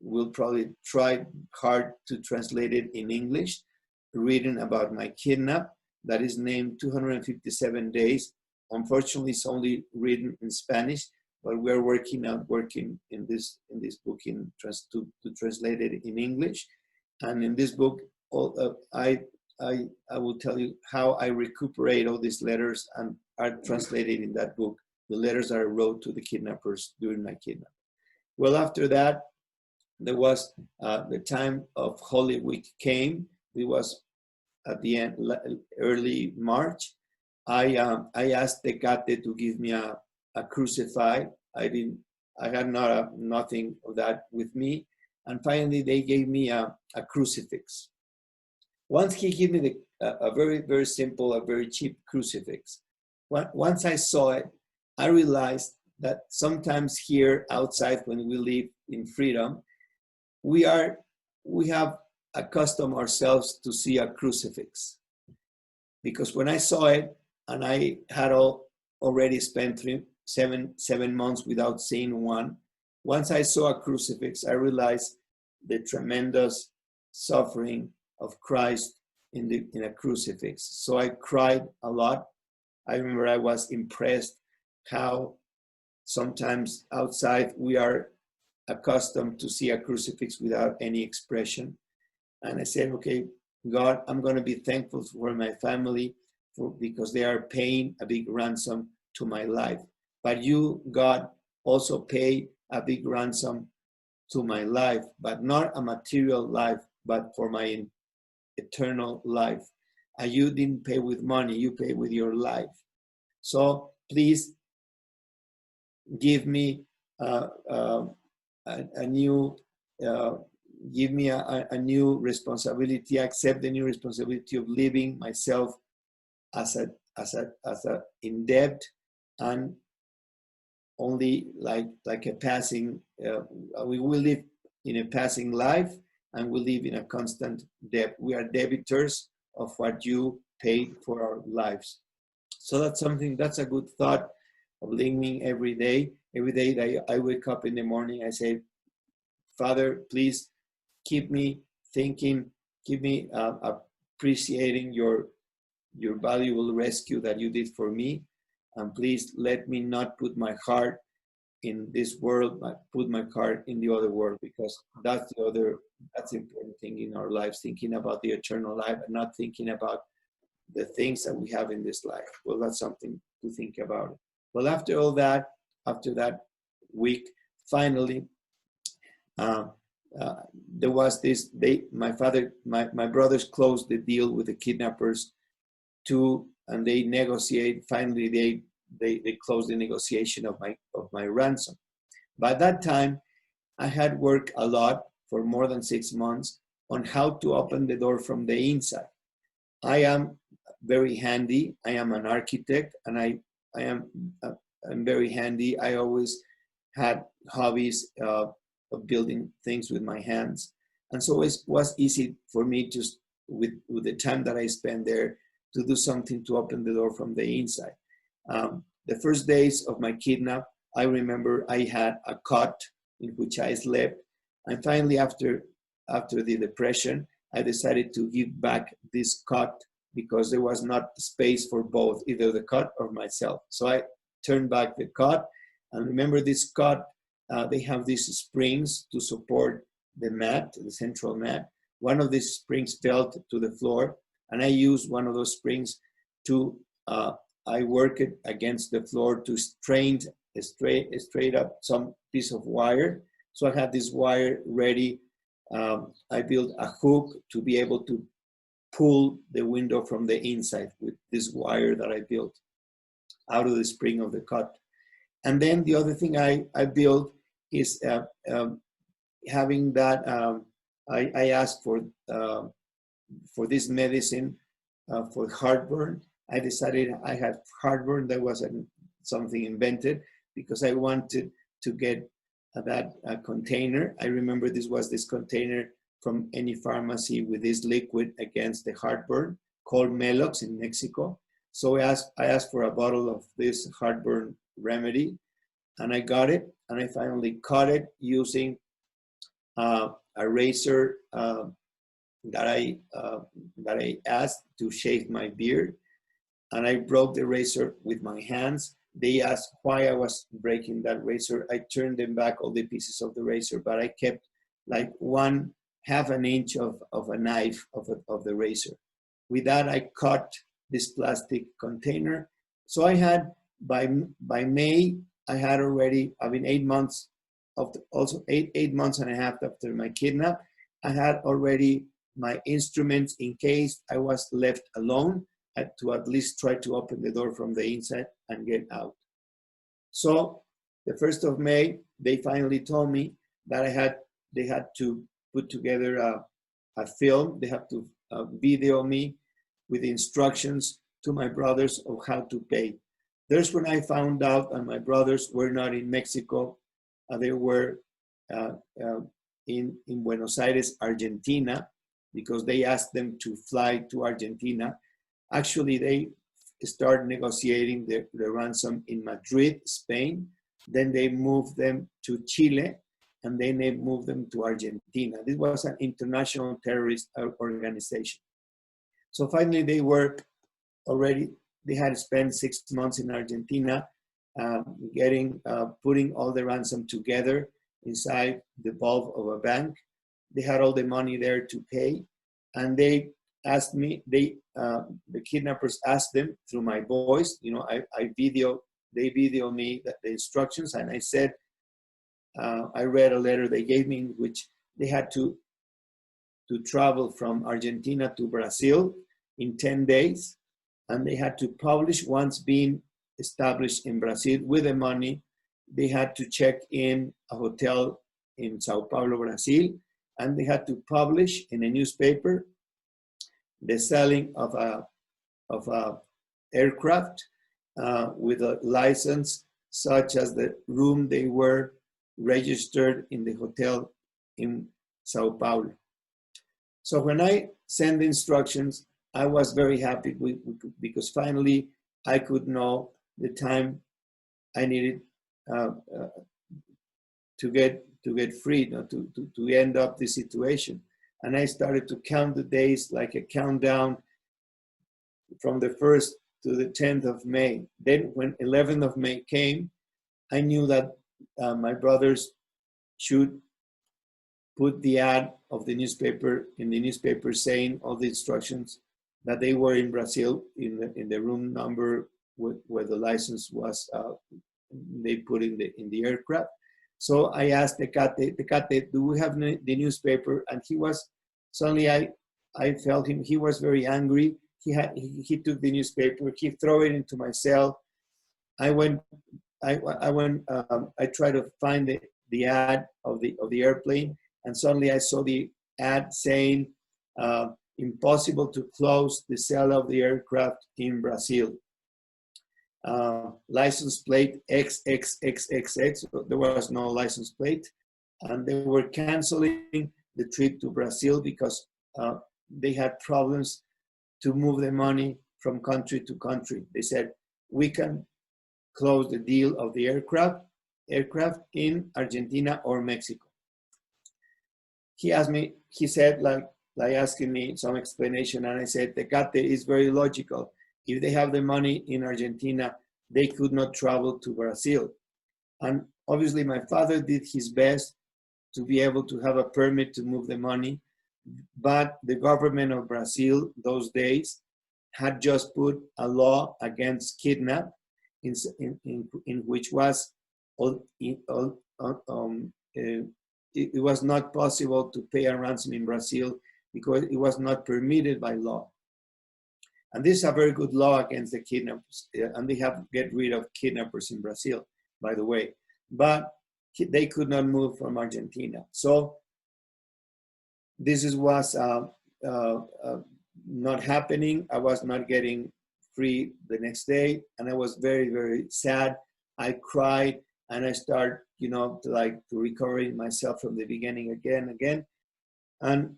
will probably try hard to translate it in English, reading about my kidnap, that is named 257 Days. Unfortunately, it's only written in Spanish, but we're working in this book to translate it in English. And in this book, I will tell you how I recuperate all these letters and are translated in that book, the letters that I wrote to the kidnappers during my kidnap. Well, after that, there was the time of Holy Week came. It was at the end, early March. I asked Tecate to give me a crucifix. I had nothing of that with me. And finally, they gave me a crucifix. Once he gave me a very, very simple, a very cheap crucifix. Once I saw it, I realized that sometimes here outside, when we live in freedom, we have accustomed ourselves to see a crucifix. Because when I saw it, and I had already spent 7 months without seeing one, once I saw a crucifix, I realized the tremendous suffering of Christ in a crucifix. So I cried a lot. I remember I was impressed how sometimes outside we are accustomed to see a crucifix without any expression. And I said, okay, God, I'm going to be thankful for my family because they are paying a big ransom to my life. But you, God, also pay a big ransom to my life, but not a material life, but for my eternal life. And you didn't pay with money, you pay with your life. So please give me a new give me a new responsibility, accept the new responsibility of living myself as a in debt, and only like a passing we will live in a passing life, and we live in a constant debt. We are debitors of what you paid for our lives. So that's something, that's a good thought of living every day. Every day that I wake up in the morning, I say, Father, please keep me thinking, keep me appreciating your valuable rescue that you did for me. And please let me not put my heart in this world, but put my heart in the other world, because that's the important thing in our lives, thinking about the eternal life and not thinking about the things that we have in this life. Well, that's something to think about. Well, after all that, after that week, finally, there was this, my brothers closed the deal with the kidnappers and they negotiate. Finally, they closed the negotiation of my ransom. By that time, I had worked a lot for more than 6 months on how to open the door from the inside. I am very handy. I am an architect, and I'm very handy. I always had hobbies of building things with my hands, and so it was easy for me just with the time that I spent there to do something to open the door from the inside. The first days of my kidnap, I remember I had a cot in which I slept, and finally, after the depression, I decided to give back this cot because there was not space for both, either the cot or myself. So I turned back the cot, and remember this cot, they have these springs to support the mat, the central mat. One of these springs fell to the floor, and I used one of those springs to, I worked it against the floor to straight up some piece of wire. So I had this wire ready. I built a hook to be able to pull the window from the inside with this wire that I built out of the spring of the cot. And then the other thing I built is having that, I asked for this medicine for heartburn. I decided I had heartburn. That wasn't something invented because I wanted to get that container. I remember this container from any pharmacy with this liquid against the heartburn called Melox in Mexico. So I asked for a bottle of this heartburn remedy, and I got it, and I finally cut it using a razor that I asked to shave my beard, and I broke the razor with my hands. They asked why I was breaking that razor. I turned them back, all the pieces of the razor, but I kept like half an inch of a knife of the razor. With that, I cut this plastic container. So I had, by May, I had already, I mean, 8 months, also eight months and a half after my kidnap, I had already my instruments in case I was left alone, to at least try to open the door from the inside and get out. So the 1st of May, they finally told me that they had to put together a film. They have to video me with instructions to my brothers of how to pay. There's when I found out that my brothers were not in Mexico. They were in Buenos Aires, Argentina, because they asked them to fly to Argentina. Actually, they started negotiating the ransom in Madrid, Spain. Then they moved them to Chile, and then they moved them to Argentina. This was an international terrorist organization. So finally, they had spent 6 months in Argentina, putting all the ransom together inside the vault of a bank. They had all the money there to pay, and they asked me. The kidnappers asked them through my voice. You know, they video me the instructions, and I said, I read a letter they gave me in which they had to travel from Argentina to Brazil in 10 days, and they had to publish once being established in Brazil with the money. They had to check in a hotel in Sao Paulo, Brazil, and they had to publish in a newspaper the selling of a aircraft with a license, such as the room they were registered in the hotel in Sao Paulo. So when I sent the instructions, I was very happy because finally I could know the time I needed to get free, to end up the situation. And I started to count the days like a countdown from the 1st to the 10th of May. Then when 11th of May came, I knew that my brothers should put the ad of the newspaper in the newspaper saying all the instructions that they were in Brazil in the room number where the license was they put in the aircraft. So I asked Tecate, do we have the newspaper? And he was, suddenly I felt him, he was very angry. He took the newspaper, he threw it into my cell. I tried to find the ad of the airplane, and suddenly I saw the ad saying, impossible to close the sale of the aircraft in Brazil. License plate XXXXX, there was no license plate. And they were canceling the trip to Brazil because they had problems to move the money from country to country. They said, we can close the deal of the aircraft in Argentina or Mexico. He asked me, he said, like asking me some explanation, and I said, Tecate is very logical. If they have the money in Argentina, they could not travel to Brazil. And obviously my father did his best to be able to have a permit to move the money, but the government of Brazil those days had just put a law against kidnap, in which was it was not possible to pay a ransom in Brazil because it was not permitted by law. And this is a very good law against the kidnappers, and they have to get rid of kidnappers in Brazil, by the way. But they could not move from Argentina. So this was not happening. I was not getting free the next day, and I was very, very sad. I cried, and I started, to recovering myself from the beginning again. And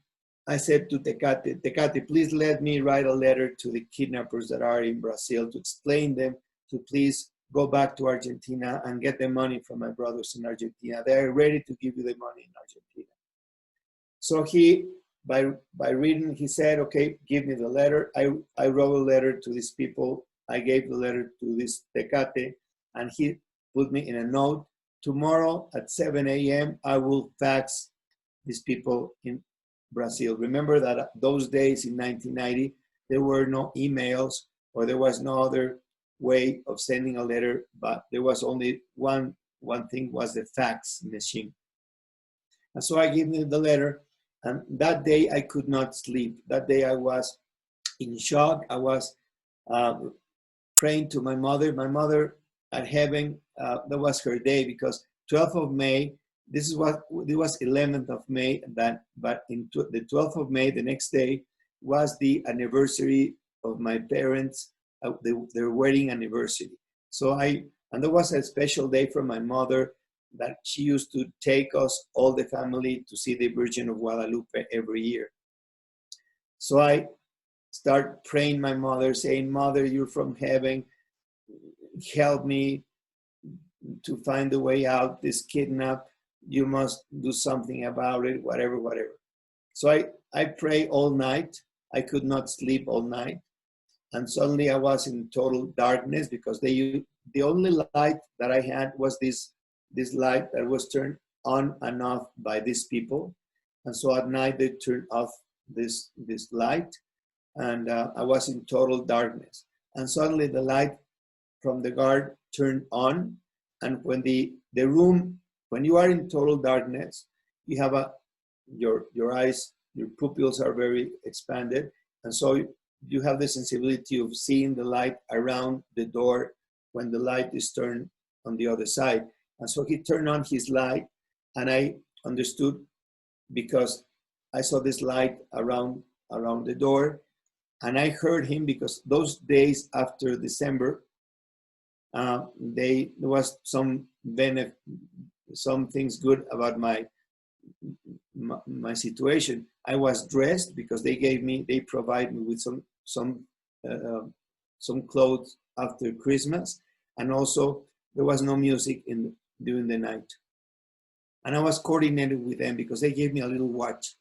I said to Tecate, please let me write a letter to the kidnappers that are in Brazil to explain them to please go back to Argentina and get the money from my brothers in Argentina. They are ready to give you the money in Argentina. So he, by reading, he said, okay, give me the letter. I wrote a letter to these people. I gave the letter to this Tecate, and he put me in a note. Tomorrow at 7 a.m., I will fax these people in Brazil. Remember that those days in 1990, there were no emails or there was no other way of sending a letter, but there was only one thing, was the fax machine. And so I gave them the letter, and that day I could not sleep. That day I was in shock. I was praying to my mother. My mother at heaven, that was her day, because 12th of May, this was 11th of May, but the 12th of May, the next day, was the anniversary of my parents, their wedding anniversary. And there was a special day for my mother, that she used to take us, all the family, to see the Virgin of Guadalupe every year. So I start praying my mother, saying, Mother, you're from heaven, help me to find a way out this kidnap. You must do something about it, whatever. So I pray all night. I could not sleep all night. And suddenly I was in total darkness, because they the only light that I had was this light that was turned on and off by these people. And so at night they turned off this light, and I was in total darkness. And suddenly the light from the guard turned on, and when the room, when you are in total darkness, you have your eyes, your pupils are very expanded, and so you have the sensibility of seeing the light around the door when the light is turned on the other side. And so he turned on his light, and I understood, because I saw this light around the door, and I heard him, because those days after December, there was some things good about my situation. I was dressed because they provided me with some clothes after Christmas, and also there was no music during the night. And I was coordinated with them because they gave me a little watch.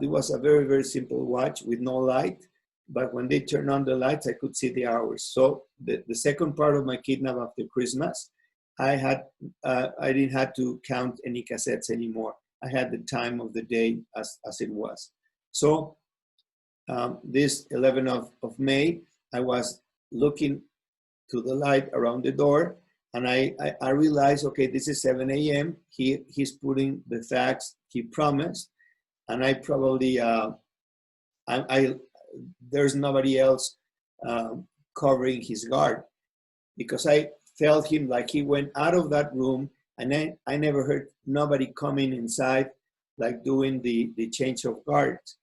It was a very, very simple watch with no light, but when they turned on the lights, I could see the hours. So the second part of my kidnap after Christmas, I didn't have to count any cassettes anymore. I had the time of the day as it was. So this 11th of May, I was looking to the light around the door, and I realized, okay, this is 7 a.m. He's putting the facts he promised, and I probably, there's nobody else covering his guard, because I felt him like he went out of that room, and I never heard nobody coming inside, like doing the change of guards.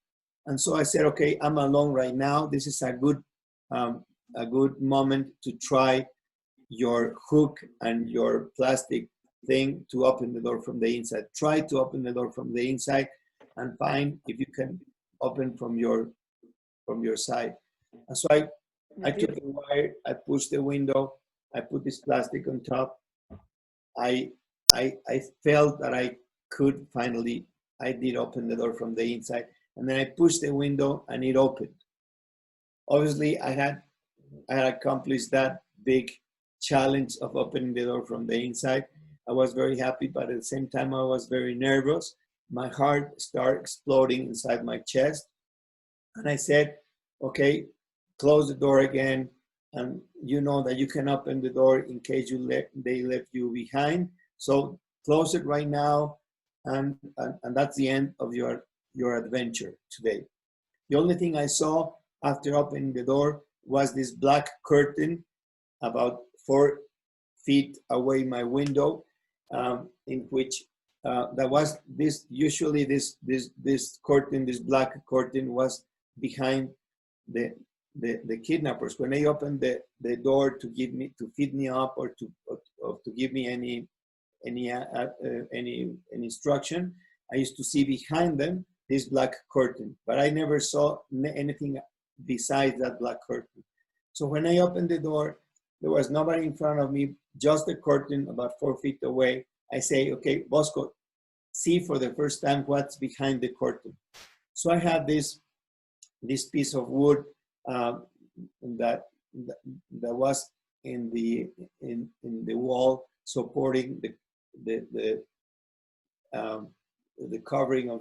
And so I said, okay, I'm alone right now. This is a good moment to try your hook and your plastic thing to open the door from the inside. Try to open the door from the inside and find if you can open from your side. And so I took the wire, I pushed the window, I put this plastic on top. I felt that I could finally, I did open the door from the inside, and then I pushed the window and it opened. Obviously, I had accomplished that big challenge of opening the door from the inside. I was very happy, but at the same time, I was very nervous. My heart started exploding inside my chest. And I said, okay, close the door again. And you know that you can open the door in case they left you behind. So close it right now. And that's the end of your adventure today. The only thing I saw after opening the door was this black curtain about 4 feet away my window, in which there was this, usually this curtain, this black curtain was behind the kidnappers. When they opened the door to feed me up or to give me any instruction, I used to see behind them this black curtain, but I never saw anything besides that black curtain. So when I opened the door, there was nobody in front of me, just the curtain about 4 feet away. I say, okay, Bosco, see for the first time what's behind the curtain. So I had this piece of wood that was in the wall, supporting the covering of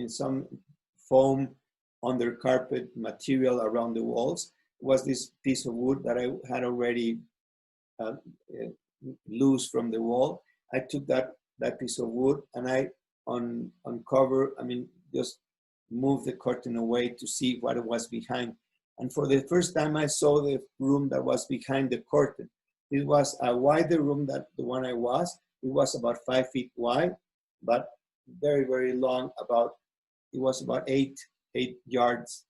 some foam under carpet material around the walls. Was this piece of wood that I had already loose from the wall. I took that piece of wood and I just moved the curtain away to see what it was behind. And for the first time, I saw the room that was behind the curtain. It was a wider room than the one I was. It was about 5 feet wide, but very, very long. It was about 8 yards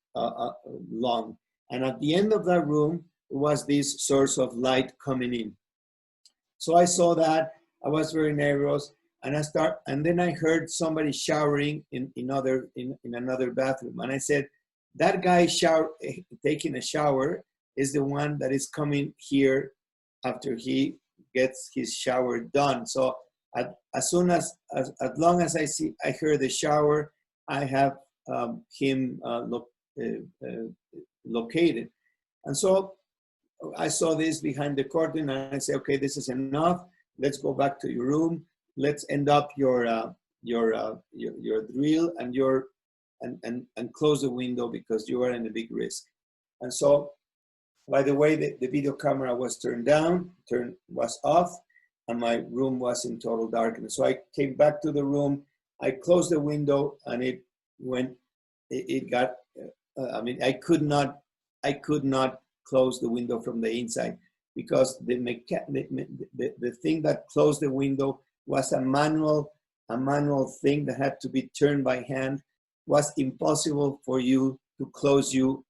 long. And at the end of that room was this source of light coming in. So I saw that. I was very nervous, and then I heard somebody showering in another bathroom. And I said, that guy taking a shower is the one that is coming here after he gets his shower done. So as long as I hear the shower, I have him located. And so I saw this behind the curtain, and I said, okay, this is enough. Let's go back to your room. Let's end up your drill and close the window because you are in a big risk. And so, by the way, the video camera was was off, and my room was in total darkness. So I came back to the room. I closed the window, and it got. I mean, I could not close the window from the inside because the thing that closed the window was a manual thing that had to be turned by hand. It was impossible for you to close you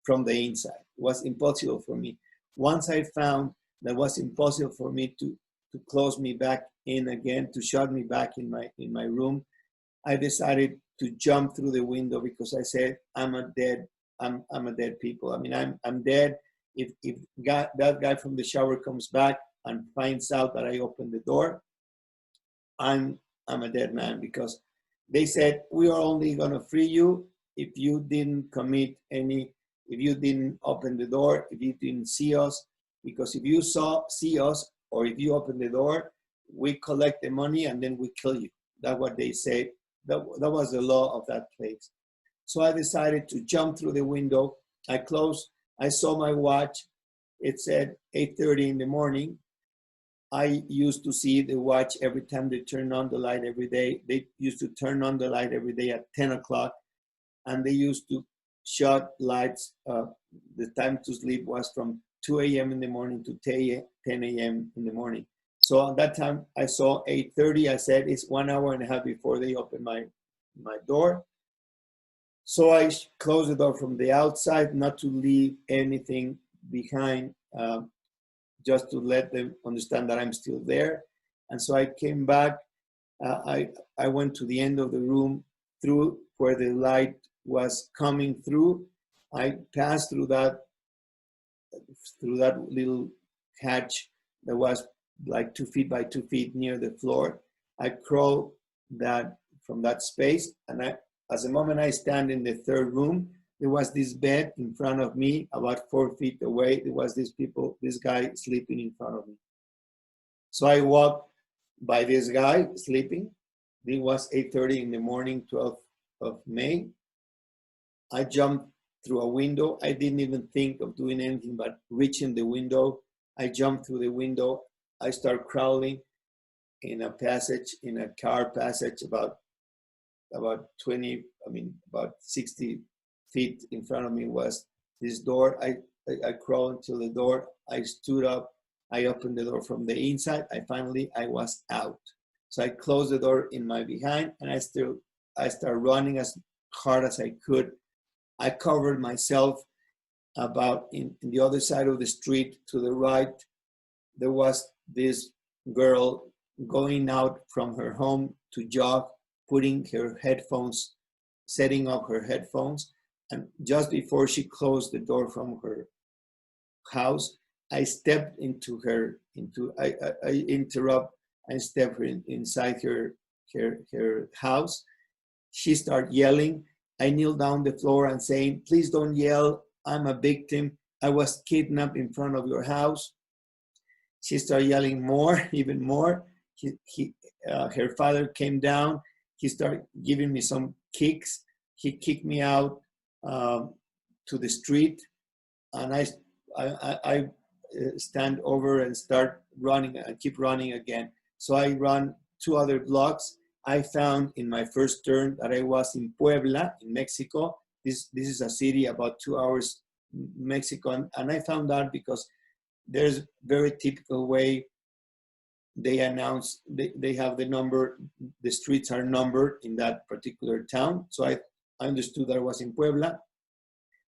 from the inside. It was impossible for me. Once I found that it was impossible for me to close me back in again, to shut me back in my room, I decided to jump through the window because I said, I'm a dead people. I mean, I'm dead. If that guy from the shower comes back and finds out that I opened the door, I'm a dead man, because they said, we are only gonna free you if you didn't if you didn't open the door, if you didn't see us, because if you see us, or if you open the door, we collect the money and then we kill you. That's what they say. That was the law of that place. So I decided to jump through the window. I saw my watch. It said 8:30 in the morning. I used to see the watch every time they turn on the light every day. They used to turn on the light every day at 10 o'clock, and they used to shut lights. The time to sleep was from 2 a.m. in the morning to 10 a.m. in the morning. So at that time, I saw 8:30. I said, it's 1 hour and a half before they open my door. So I closed the door from the outside, not to leave anything behind, just to let them understand that I'm still there. And so I came back. I went to the end of the room, through where the light was coming through. I passed through that little hatch that was like 2 feet by 2 feet near the floor. I crawled from that space, and as the moment I stand in the third room, there was this bed in front of me, about 4 feet away. There was this guy sleeping in front of me. So I walked by this guy sleeping. It was 8:30 in the morning, 12th of May. I jumped through a window. I didn't even think of doing anything but reaching the window. I jumped through the window. I start crawling in a car passage, about 60 feet in front of me was this door. I crawled into the door. I stood up. I opened the door from the inside. I was out. So I closed the door in my behind, and I started running as hard as I could. I covered myself. About in the other side of the street to the right, there was this girl going out from her home to jog, putting her headphones, setting up her headphones. And just before she closed the door from her house, I stepped into her, I stepped inside her house. She started yelling. I kneeled down the floor and saying, please don't yell. I'm a victim. I was kidnapped in front of your house. She started yelling more, even more. Her father came down. He started giving me some kicks. He kicked me out to the street, and I stand over and start running and keep running again. So I ran 2 other blocks. I found in my first turn that I was in Puebla, in Mexico. This is a city about 2 hours Mexico, and I found out because there's very typical way they announce, they have the streets are numbered in that particular town. So I understood that I was in Puebla.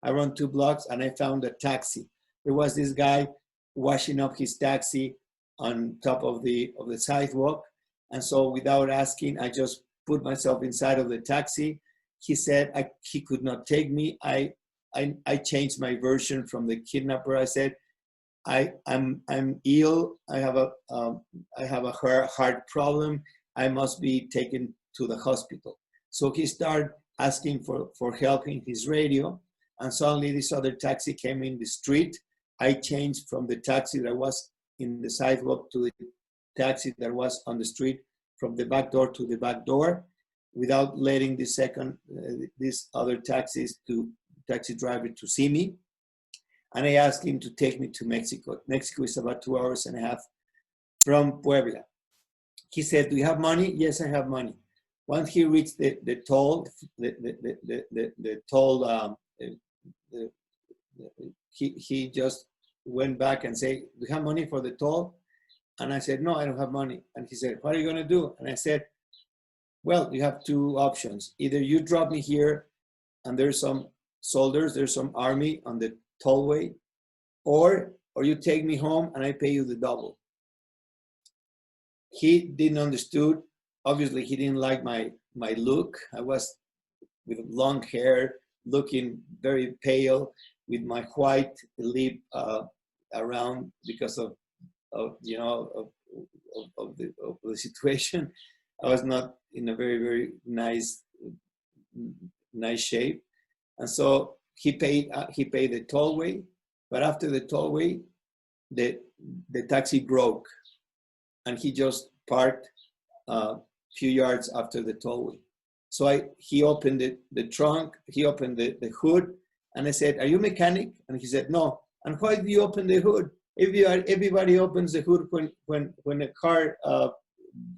I ran 2 blocks and I found a taxi. There was this guy washing up his taxi on top of the sidewalk. And so without asking, I just put myself inside of the taxi. He said he could not take me. I changed my version from the kidnapper. I said, I'm ill. I have a heart problem. I must be taken to the hospital. So he started asking for help in his radio, and suddenly this other taxi came in the street. I changed from the taxi that was in the sidewalk to the taxi that was on the street, from the back door to the back door, without letting this other taxi driver to see me. And I asked him to take me to Mexico. Mexico is about 2.5 hours from Puebla. He said, "Do you have money?" "Yes, I have money." Once he reached the toll, he just went back and said, "Do you have money for the toll?" And I said, "No, I don't have money." And he said, "What are you going to do?" And I said, "Well, you have two options. Either you drop me here and there's some soldiers, there's some army on the tollway, or you take me home and I pay you the double." He didn't understood. Obviously, he didn't like my look. I was with long hair, looking very pale, with my white lip around because of the situation. I was not in a very, very nice shape. And so he paid the tollway, but after the tollway, the taxi broke, and he just parked a few yards after the tollway. So he opened the trunk, he opened the hood, and I said, "Are you a mechanic?" And he said, "No." "And why do you open the hood? Everybody opens the hood when a car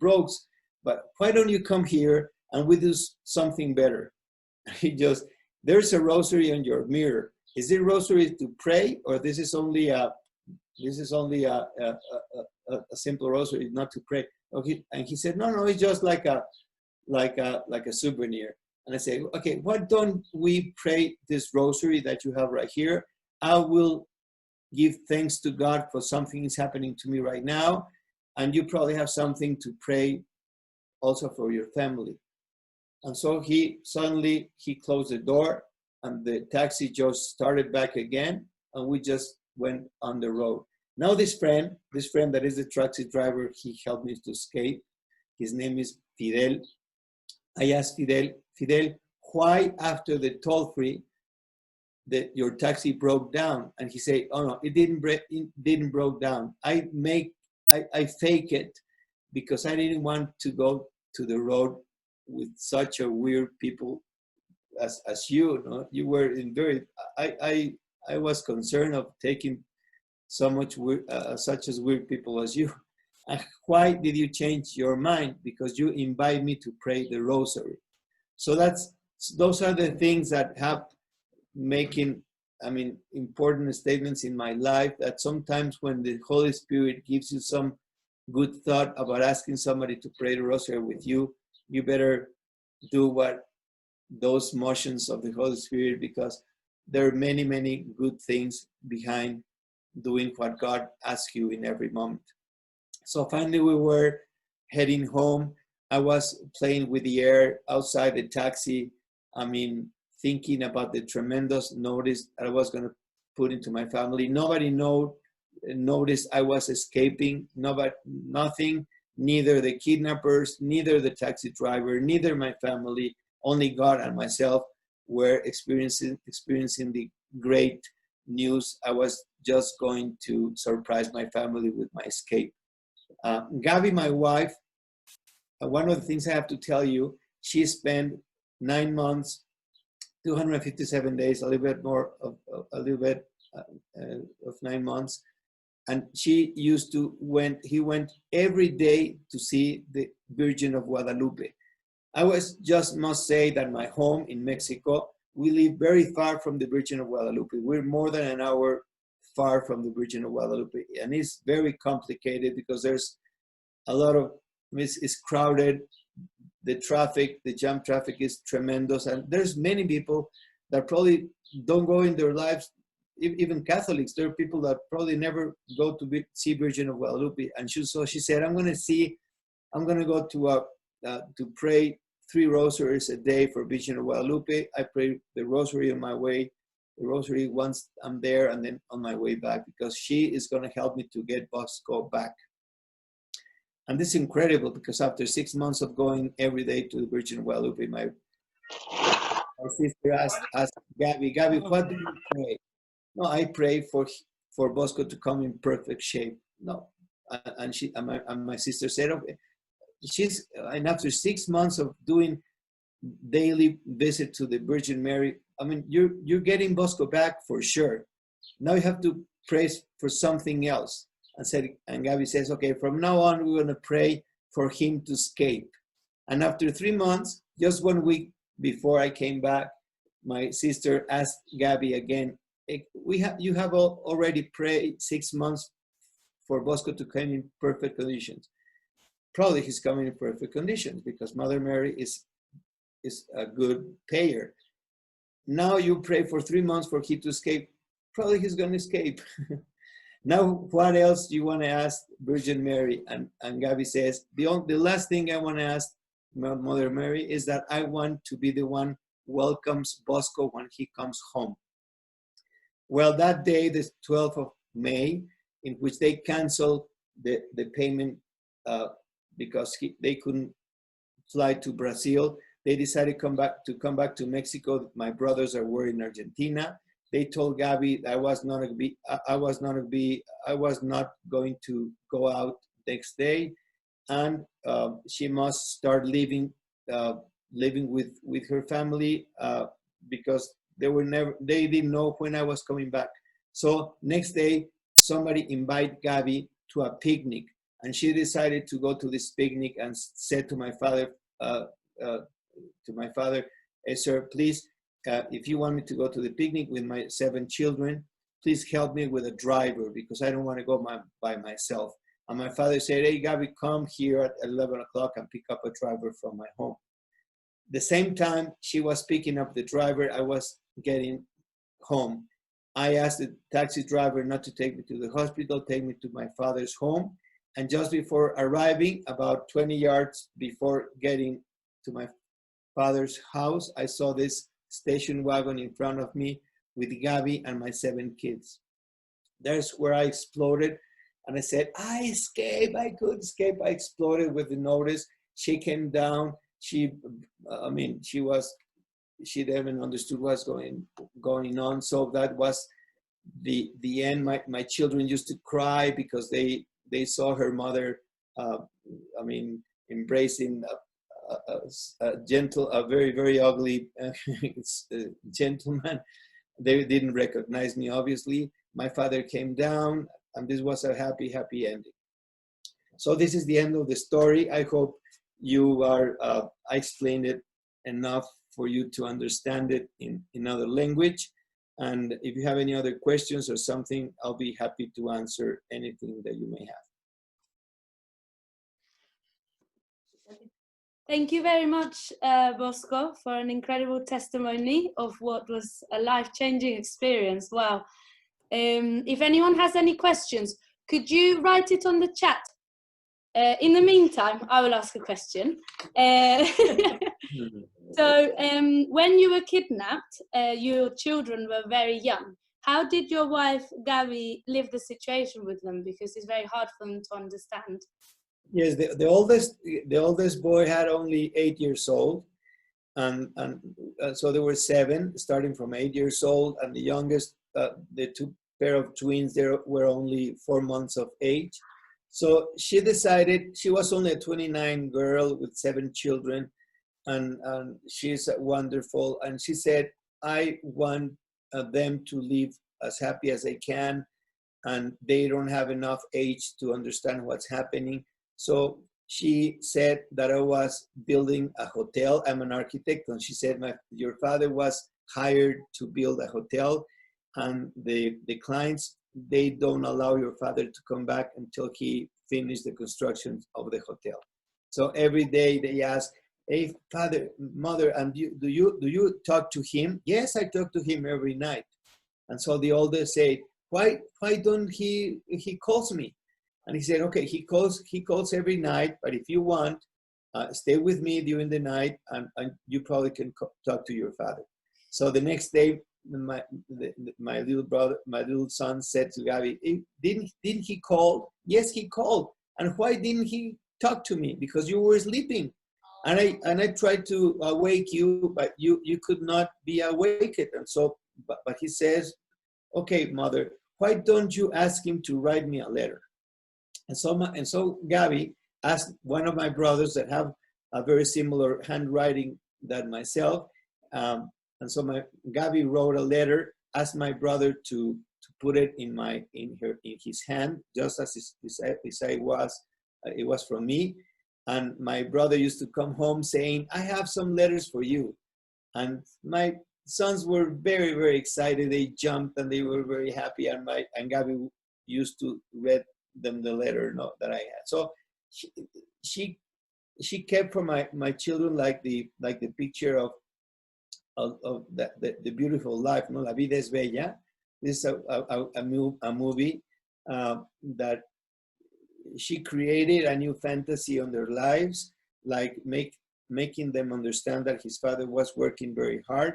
breaks, but why don't you come here and we do something better?" He just, "There's a rosary on your mirror. Is it rosary to pray, or this is only a simple rosary, not to pray?" Okay, and he said, "No, it's just like a souvenir." And I say, "Okay, why don't we pray this rosary that you have right here? I will give thanks to God for something is happening to me right now, and you probably have something to pray also for your family." And so he closed the door, and the taxi just started back again, and we just went on the road. Now this friend that is the taxi driver, he helped me to escape. His name is Fidel. I asked Fidel, "Why after the toll-free that your taxi broke down?" And he said, "Oh no, it didn't broke down. I fake it because I didn't want to go to the road with such a weird people as you. No? You were in very. I was concerned of taking so much such as weird people as you. Why did you change your mind? Because you invite me to pray the rosary." So those are the things that have making, important statements in my life, that sometimes when the Holy Spirit gives you some good thought about asking somebody to pray the rosary with you, you better do what those motions of the Holy Spirit, because there are many, many good things behind doing what God asks you in every moment. So finally we were heading home. I was playing with the air outside the taxi. Thinking about the tremendous notice I was going to put into my family. Nobody noticed I was escaping. Nothing. Neither the kidnappers, neither the taxi driver, neither my family. Only God and myself were experiencing the great news. I was just going to surprise my family with my escape. Gabi, my wife, one of the things I have to tell you, she spent 9 months, 257 days, a little bit more of 9 months. And he went every day to see the Virgin of Guadalupe. I must say that my home in Mexico, we live very far from the Virgin of Guadalupe. We're more than an hour far from the Virgin of Guadalupe. And it's very complicated because there's a lot of, it's crowded. The jam traffic is tremendous. And there's many people that probably don't go in their lives, even Catholics. There are people that probably never go to see Virgin of Guadalupe. And so she said, I'm going to go to pray 3 rosaries a day for Virgin of Guadalupe. I pray the rosary on my way, the rosary once I'm there, and then on my way back, because she is going to help me to get Bosco back. And this is incredible, because after 6 months of going every day to the Virgin of Guadalupe, my sister asked Gabi, what do you pray? No, I pray for Bosco to come in perfect shape. No. And my sister said, okay, and after 6 months of doing daily visit to the Virgin Mary, I mean, you're getting Bosco back for sure. Now you have to pray for something else. And Gabby says, okay, from now on, we're going to pray for him to escape. And after 3 months, just 1 week before I came back, my sister asked Gabby again, you have already prayed 6 months for Bosco to come in perfect conditions. Probably he's coming in perfect conditions because Mother Mary is a good payer. Now you pray for 3 months for him to escape. Probably he's going to escape. Now, what else do you want to ask Virgin Mary? And Gabby says, the last thing I want to ask Mother Mary is that I want to be the one who welcomes Bosco when he comes home. Well, that day, the 12th of May, in which they canceled the payment because they couldn't fly to Brazil, they decided to come back to Mexico. My brothers were in Argentina. They told Gabby I was not going to go out next day, and she must start living with her family because they didn't know when I was coming back. So next day, somebody invited Gabby to a picnic, and she decided to go to this picnic and said to my father, hey, sir, please, if you want me to go to the picnic with my 7 children, please help me with a driver because I don't want to go by myself. And my father said, hey, Gabby, come here at 11 o'clock and pick up a driver from my home. The same time she was picking up the driver, I was getting home. I asked the taxi driver not to take me to the hospital, take me to my father's home. And just before arriving, about 20 yards before getting to my father's house, I saw this station wagon in front of me with Gabby and my 7 kids. There's where I exploded. And I said, I escaped, I could escape. I exploded with the notice. She came down. She didn't understood what's going on. So that was the end. My children used to cry because they saw her mother, embracing a very, very ugly gentleman. They didn't recognize me, obviously. My father came down, and this was a happy, happy ending. So this is the end of the story. I hope I explained it enough for you to understand it in another language. And if you have any other questions or something, I'll be happy to answer anything that you may have. Thank you very much, Bosco, for an incredible testimony of what was a life-changing experience. Wow. If anyone has any questions, could you write it on the chat? In the meantime, I will ask a question. So when you were kidnapped, your children were very young. How did your wife, Gabby, live the situation with them? Because it's very hard for them to understand. Yes, the oldest boy had only 8 years old, and so there were 7, starting from 8 years old, and the youngest, the 2 pair of twins, they were only 4 months of age. So she decided, she was only a 29 girl with 7 children, and she's wonderful. And she said, I want them to live as happy as they can, and they don't have enough age to understand what's happening. So she said that I was building a hotel. I'm an architect, and she said, your father was hired to build a hotel, and the clients, they don't allow your father to come back until he finished the construction of the hotel. So every day they ask, hey, father, mother, and do you talk to him? Yes, I talk to him every night. And so the oldest said, why don't he calls me? And he said, okay, he calls every night, but if you want, stay with me during the night, and you probably can talk to your father. So the next day, my little son said to Gabby, hey, didn't he call? Yes, he called. And why didn't he talk to me? Because you were sleeping. And I tried to awake you, but you could not be awakened. And so, but he says, okay, mother, why don't you ask him to write me a letter? And so Gabby asked one of my brothers that have a very similar handwriting than myself. And so Gabby wrote a letter, asked my brother to put it in his hand, just as it was from me. And my brother used to come home saying, I have some letters for you. And my sons were very, very excited. They jumped and they were very happy. And Gabby used to read them the letter that I had. So she kept for my children like the picture of the beautiful life, no? La vida es bella. This is a movie that she created a new fantasy on their lives, like making them understand that his father was working very hard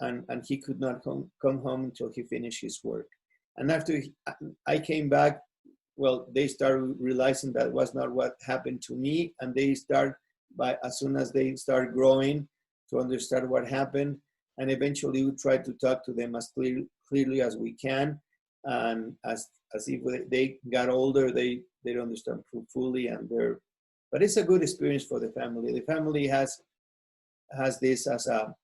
and he could not come home until he finished his work. And after I came back, well, they started realizing that was not what happened to me. And they start as soon as they start growing to understand what happened. And eventually we try to talk to them as clearly as we can. And as if they got older, they don't understand fully, but it's a good experience for the family. The family has this as a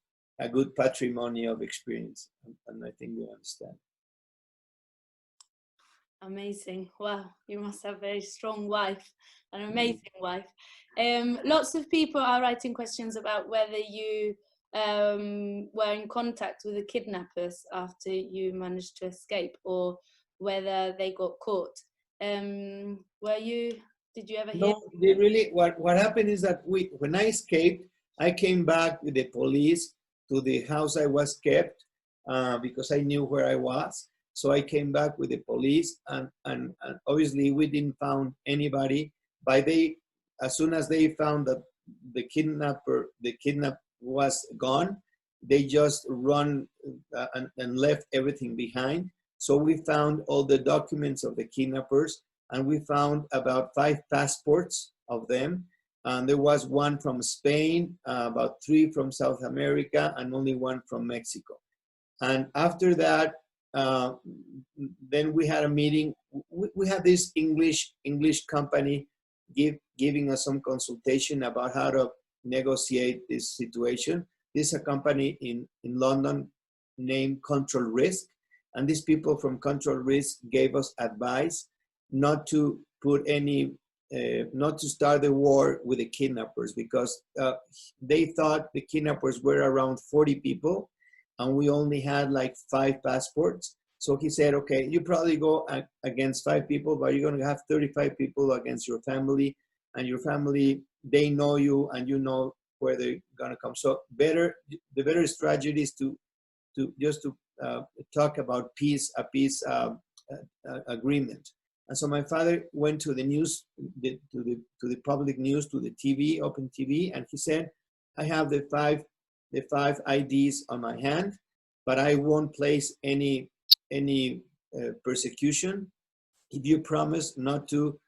good patrimony of experience, and I think they understand. Amazing. Wow, you must have a very strong wife, an amazing wife. Lots of people are writing questions about whether you were in contact with the kidnappers after you managed to escape, or whether they got caught. Did you ever hear? No, they really, what happened is that when I escaped, I came back with the police to the house I was kept because I knew where I was. So I came back with the police, and obviously we didn't found anybody. As soon as they found that the kidnap was gone, they just run and left everything behind. So we found all the documents of the kidnappers, and we found about 5 passports of them. And there was one from Spain, about 3 from South America, and only 1 from Mexico. And after that, then we had a meeting. We had this English company giving us some consultation about how to negotiate this situation. This is a company in London named Control Risk. And these people from Control Risk gave us advice not to not to start the war with the kidnappers, because they thought the kidnappers were around 40 people and we only had like 5 passports. So he said, okay, you probably go against 5 people, but you're going to have 35 people against your family, and your family, they know you and you know where they're going to come. So the better strategy is to talk about a peace agreement. And so my father went to the news, to the public news, to the TV, open TV, and he said, I have the five IDs on my hand, but I won't place any persecution if you promise not to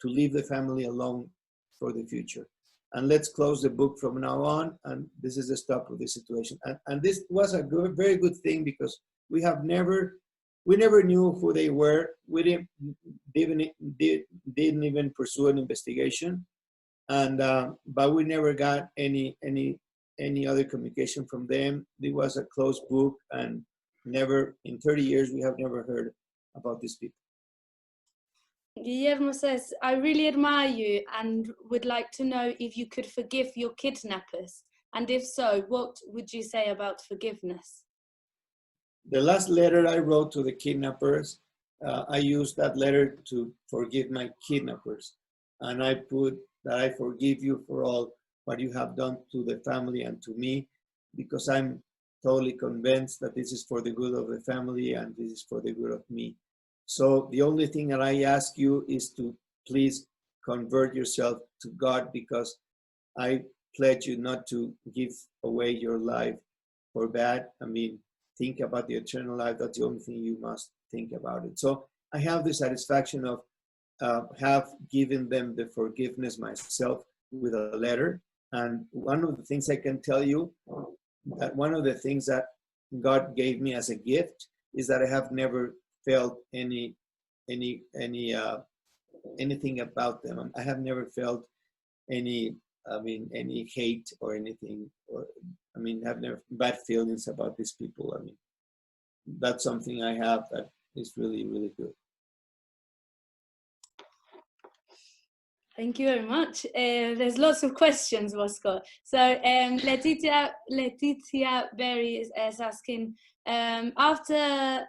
leave the family alone for the future. And let's close the book from now on. And this is the stop of the situation. And this was a very good thing, because we never knew who they were. We didn't even pursue an investigation. And but we never got any other communication from them. It was a closed book, and never in 30 years we have never heard about these people. Guillermo says, I really admire you and would like to know if you could forgive your kidnappers, and if so, what would you say about forgiveness? The last letter I wrote to the kidnappers, I used that letter to forgive my kidnappers, and I put that I forgive you for all what you have done to the family and to me, because I'm totally convinced that this is for the good of the family and this is for the good of me. So the only thing that I ask you is to please convert yourself to God, because I pledge you not to give away your life for bad. I mean, think about the eternal life. That's the only thing you must think about it. So I have the satisfaction of have given them the forgiveness myself with a letter. And one of the things I can tell you, that one of the things that God gave me as a gift is that I have never felt anything about them. I have never felt any hate or anything, or have never bad feelings about these people. That's something I have that is really, really good. Thank you very much. There's lots of questions, Bosco. So Letitia Berry is asking, after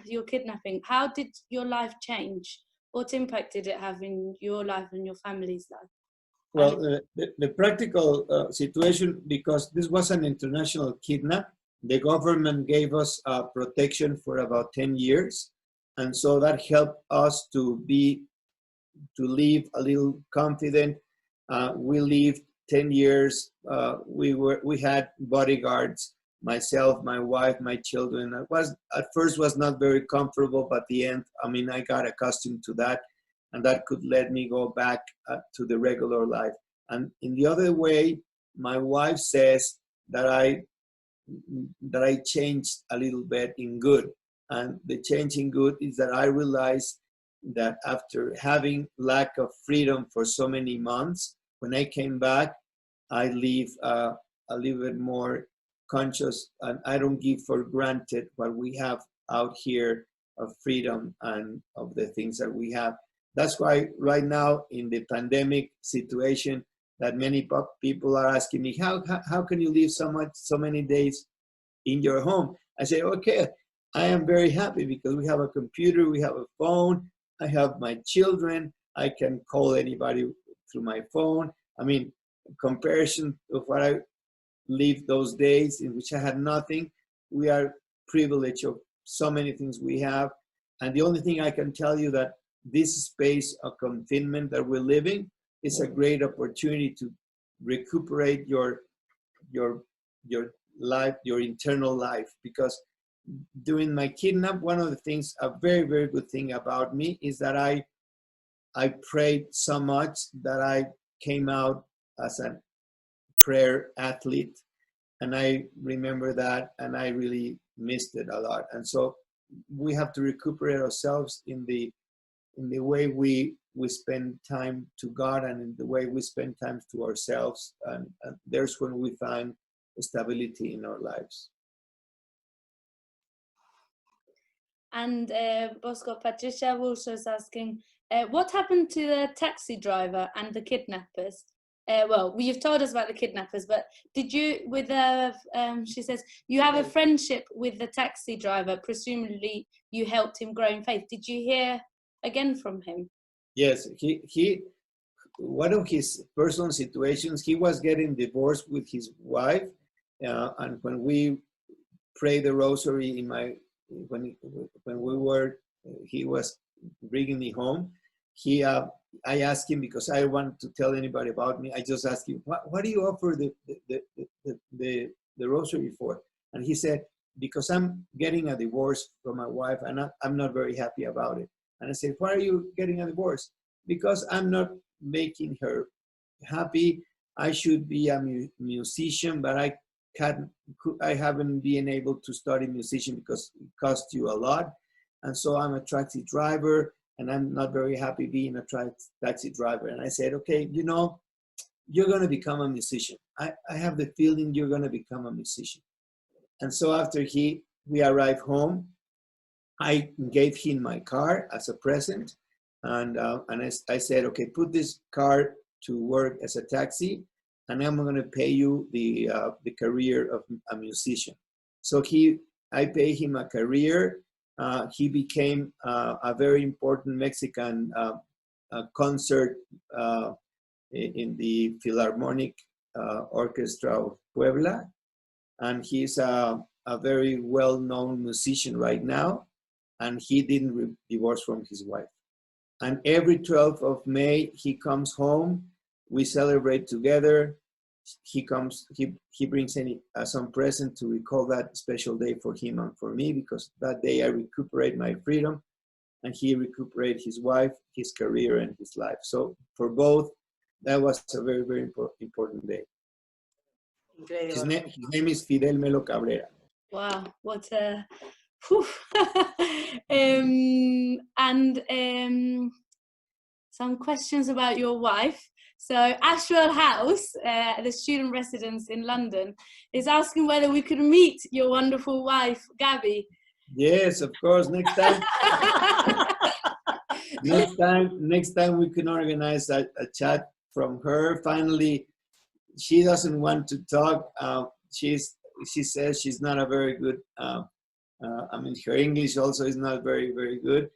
your kidnapping, how did your life change? What impact did it have in your life and your family's life? Well, the practical situation, because this was an international kidnap, the government gave us protection for about 10 years. And so that helped us to live a little confident. We lived 10 years. We had bodyguards, myself, my wife, my children. At first was not very comfortable, but at the end, I got accustomed to that, and that could let me go back to the regular life. And in the other way, my wife says that I changed a little bit in good. And the change in good is that I realized that after having lack of freedom for so many months, when I came back, I live a little bit more conscious, and I don't give for granted what we have out here of freedom and of the things that we have. That's why right now in the pandemic situation, that many people are asking me, how can you live so many days in your home? I say, okay, I am very happy because we have a computer, we have a phone, I have my children, I can call anybody through my phone. Comparison of what I lived those days in which I had nothing, we are privileged of so many things we have. And the only thing I can tell you that this space of confinement that we're living is a great opportunity to recuperate your life, your internal life. Because during my kidnap, one of the things, a very, very good thing about me is that I prayed so much that I came out as a prayer athlete. And I remember that, and I really missed it a lot. And so we have to recuperate ourselves in the way we spend time to God, and in the way we spend time to ourselves. And there's when we find stability in our lives. And Bosco, Patricia also is asking, what happened to the taxi driver and the kidnappers? Well, you've told us about the kidnappers, but did you, she says, you have a friendship with the taxi driver, presumably you helped him grow in faith. Did you hear again from him? Yes, he one of his personal situations, he was getting divorced with his wife, and when we prayed the rosary when he was bringing me home, I asked him, because I don't want to tell anybody about me, I just asked him, what do you offer the rosary for? And he said, because I'm getting a divorce from my wife, and I'm not very happy about it. And I said, why are you getting a divorce? Because I'm not making her happy. I should be a musician, but I haven't been able to study musician because it costs you a lot. And so I'm a taxi driver, and I'm not very happy being a taxi driver. And I said, okay, you're going to become a musician. I have the feeling you're going to become a musician. And so after we arrived home, I gave him my car as a present. And I said, okay, put this car to work as a taxi, and I'm going to pay you the career of a musician. So I paid him a career. He became a very important Mexican concert in the Philharmonic Orchestra of Puebla. And he's a very well-known musician right now. And he didn't divorce from his wife. And every 12th of May, he comes home. We celebrate together. He brings some present to recall that special day for him and for me, because that day I recuperate my freedom, and he recuperate his wife, his career, and his life. So for both, that was a very, very important day. His name is Fidel Melo Cabrera. Wow, what a... Whew. Some questions about your wife. So Ashwell House, the student residence in London, is asking whether we could meet your wonderful wife, Gabby. Yes, of course. Next time, next time we can organize a chat from her. Finally, she doesn't want to talk. She says she's not a very good. I mean, her English also is not very, very good.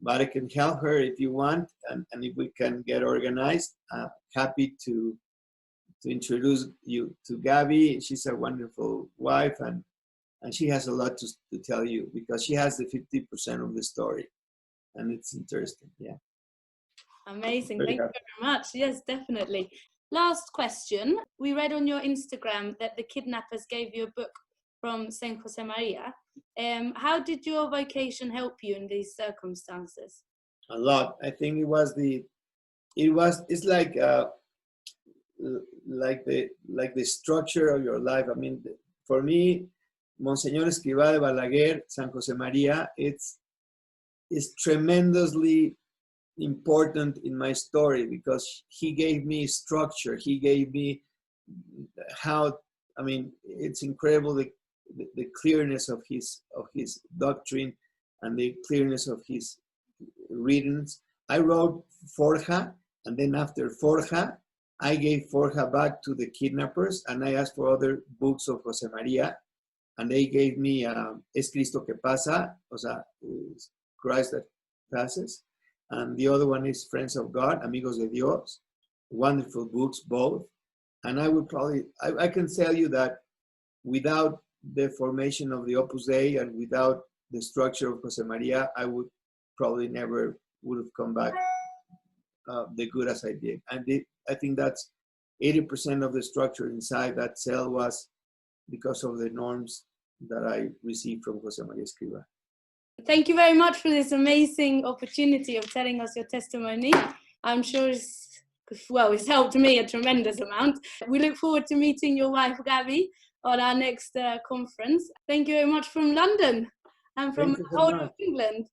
But I can help her if you want, and if we can get organized. Happy to introduce you to Gabby. She's a wonderful wife, and she has a lot to tell you because she has the 50% of the story, and it's interesting. Yeah. Amazing. Very Thank you very much. Yes, definitely. Last question. We read on your Instagram that the kidnappers gave you a book from San Jose Maria. How did your vocation help you in these circumstances? A lot. I think it's like the structure of your life. I mean, for me, Monseñor Escrivá de Balaguer, San Jose Maria, it's tremendously important in my story because he gave me structure. He gave me how, I mean, it's incredible the clearness of his doctrine and the clearness of his readings. I wrote Forja, and then after Forja, I gave Forja back to the kidnappers, and I asked for other books of Jose Maria, and they gave me Es Cristo que pasa, o sea, Christ that passes, and the other one is Friends of God, Amigos de Dios, wonderful books, both. And I would probably, I can tell you that without the formation of the Opus Dei and without the structure of Jose Maria, I would probably never would have come back the good as I did. And I think that's 80% of the structure inside that cell was because of the norms that I received from Jose Maria Escrivá. Thank you very much for this amazing opportunity of telling us your testimony. I'm sure it's helped me a tremendous amount. We look forward to meeting your wife, Gabby, on our next conference. Thank you very much from London and from the whole of England.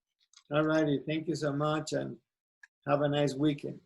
All righty. Thank you so much, and have a nice weekend.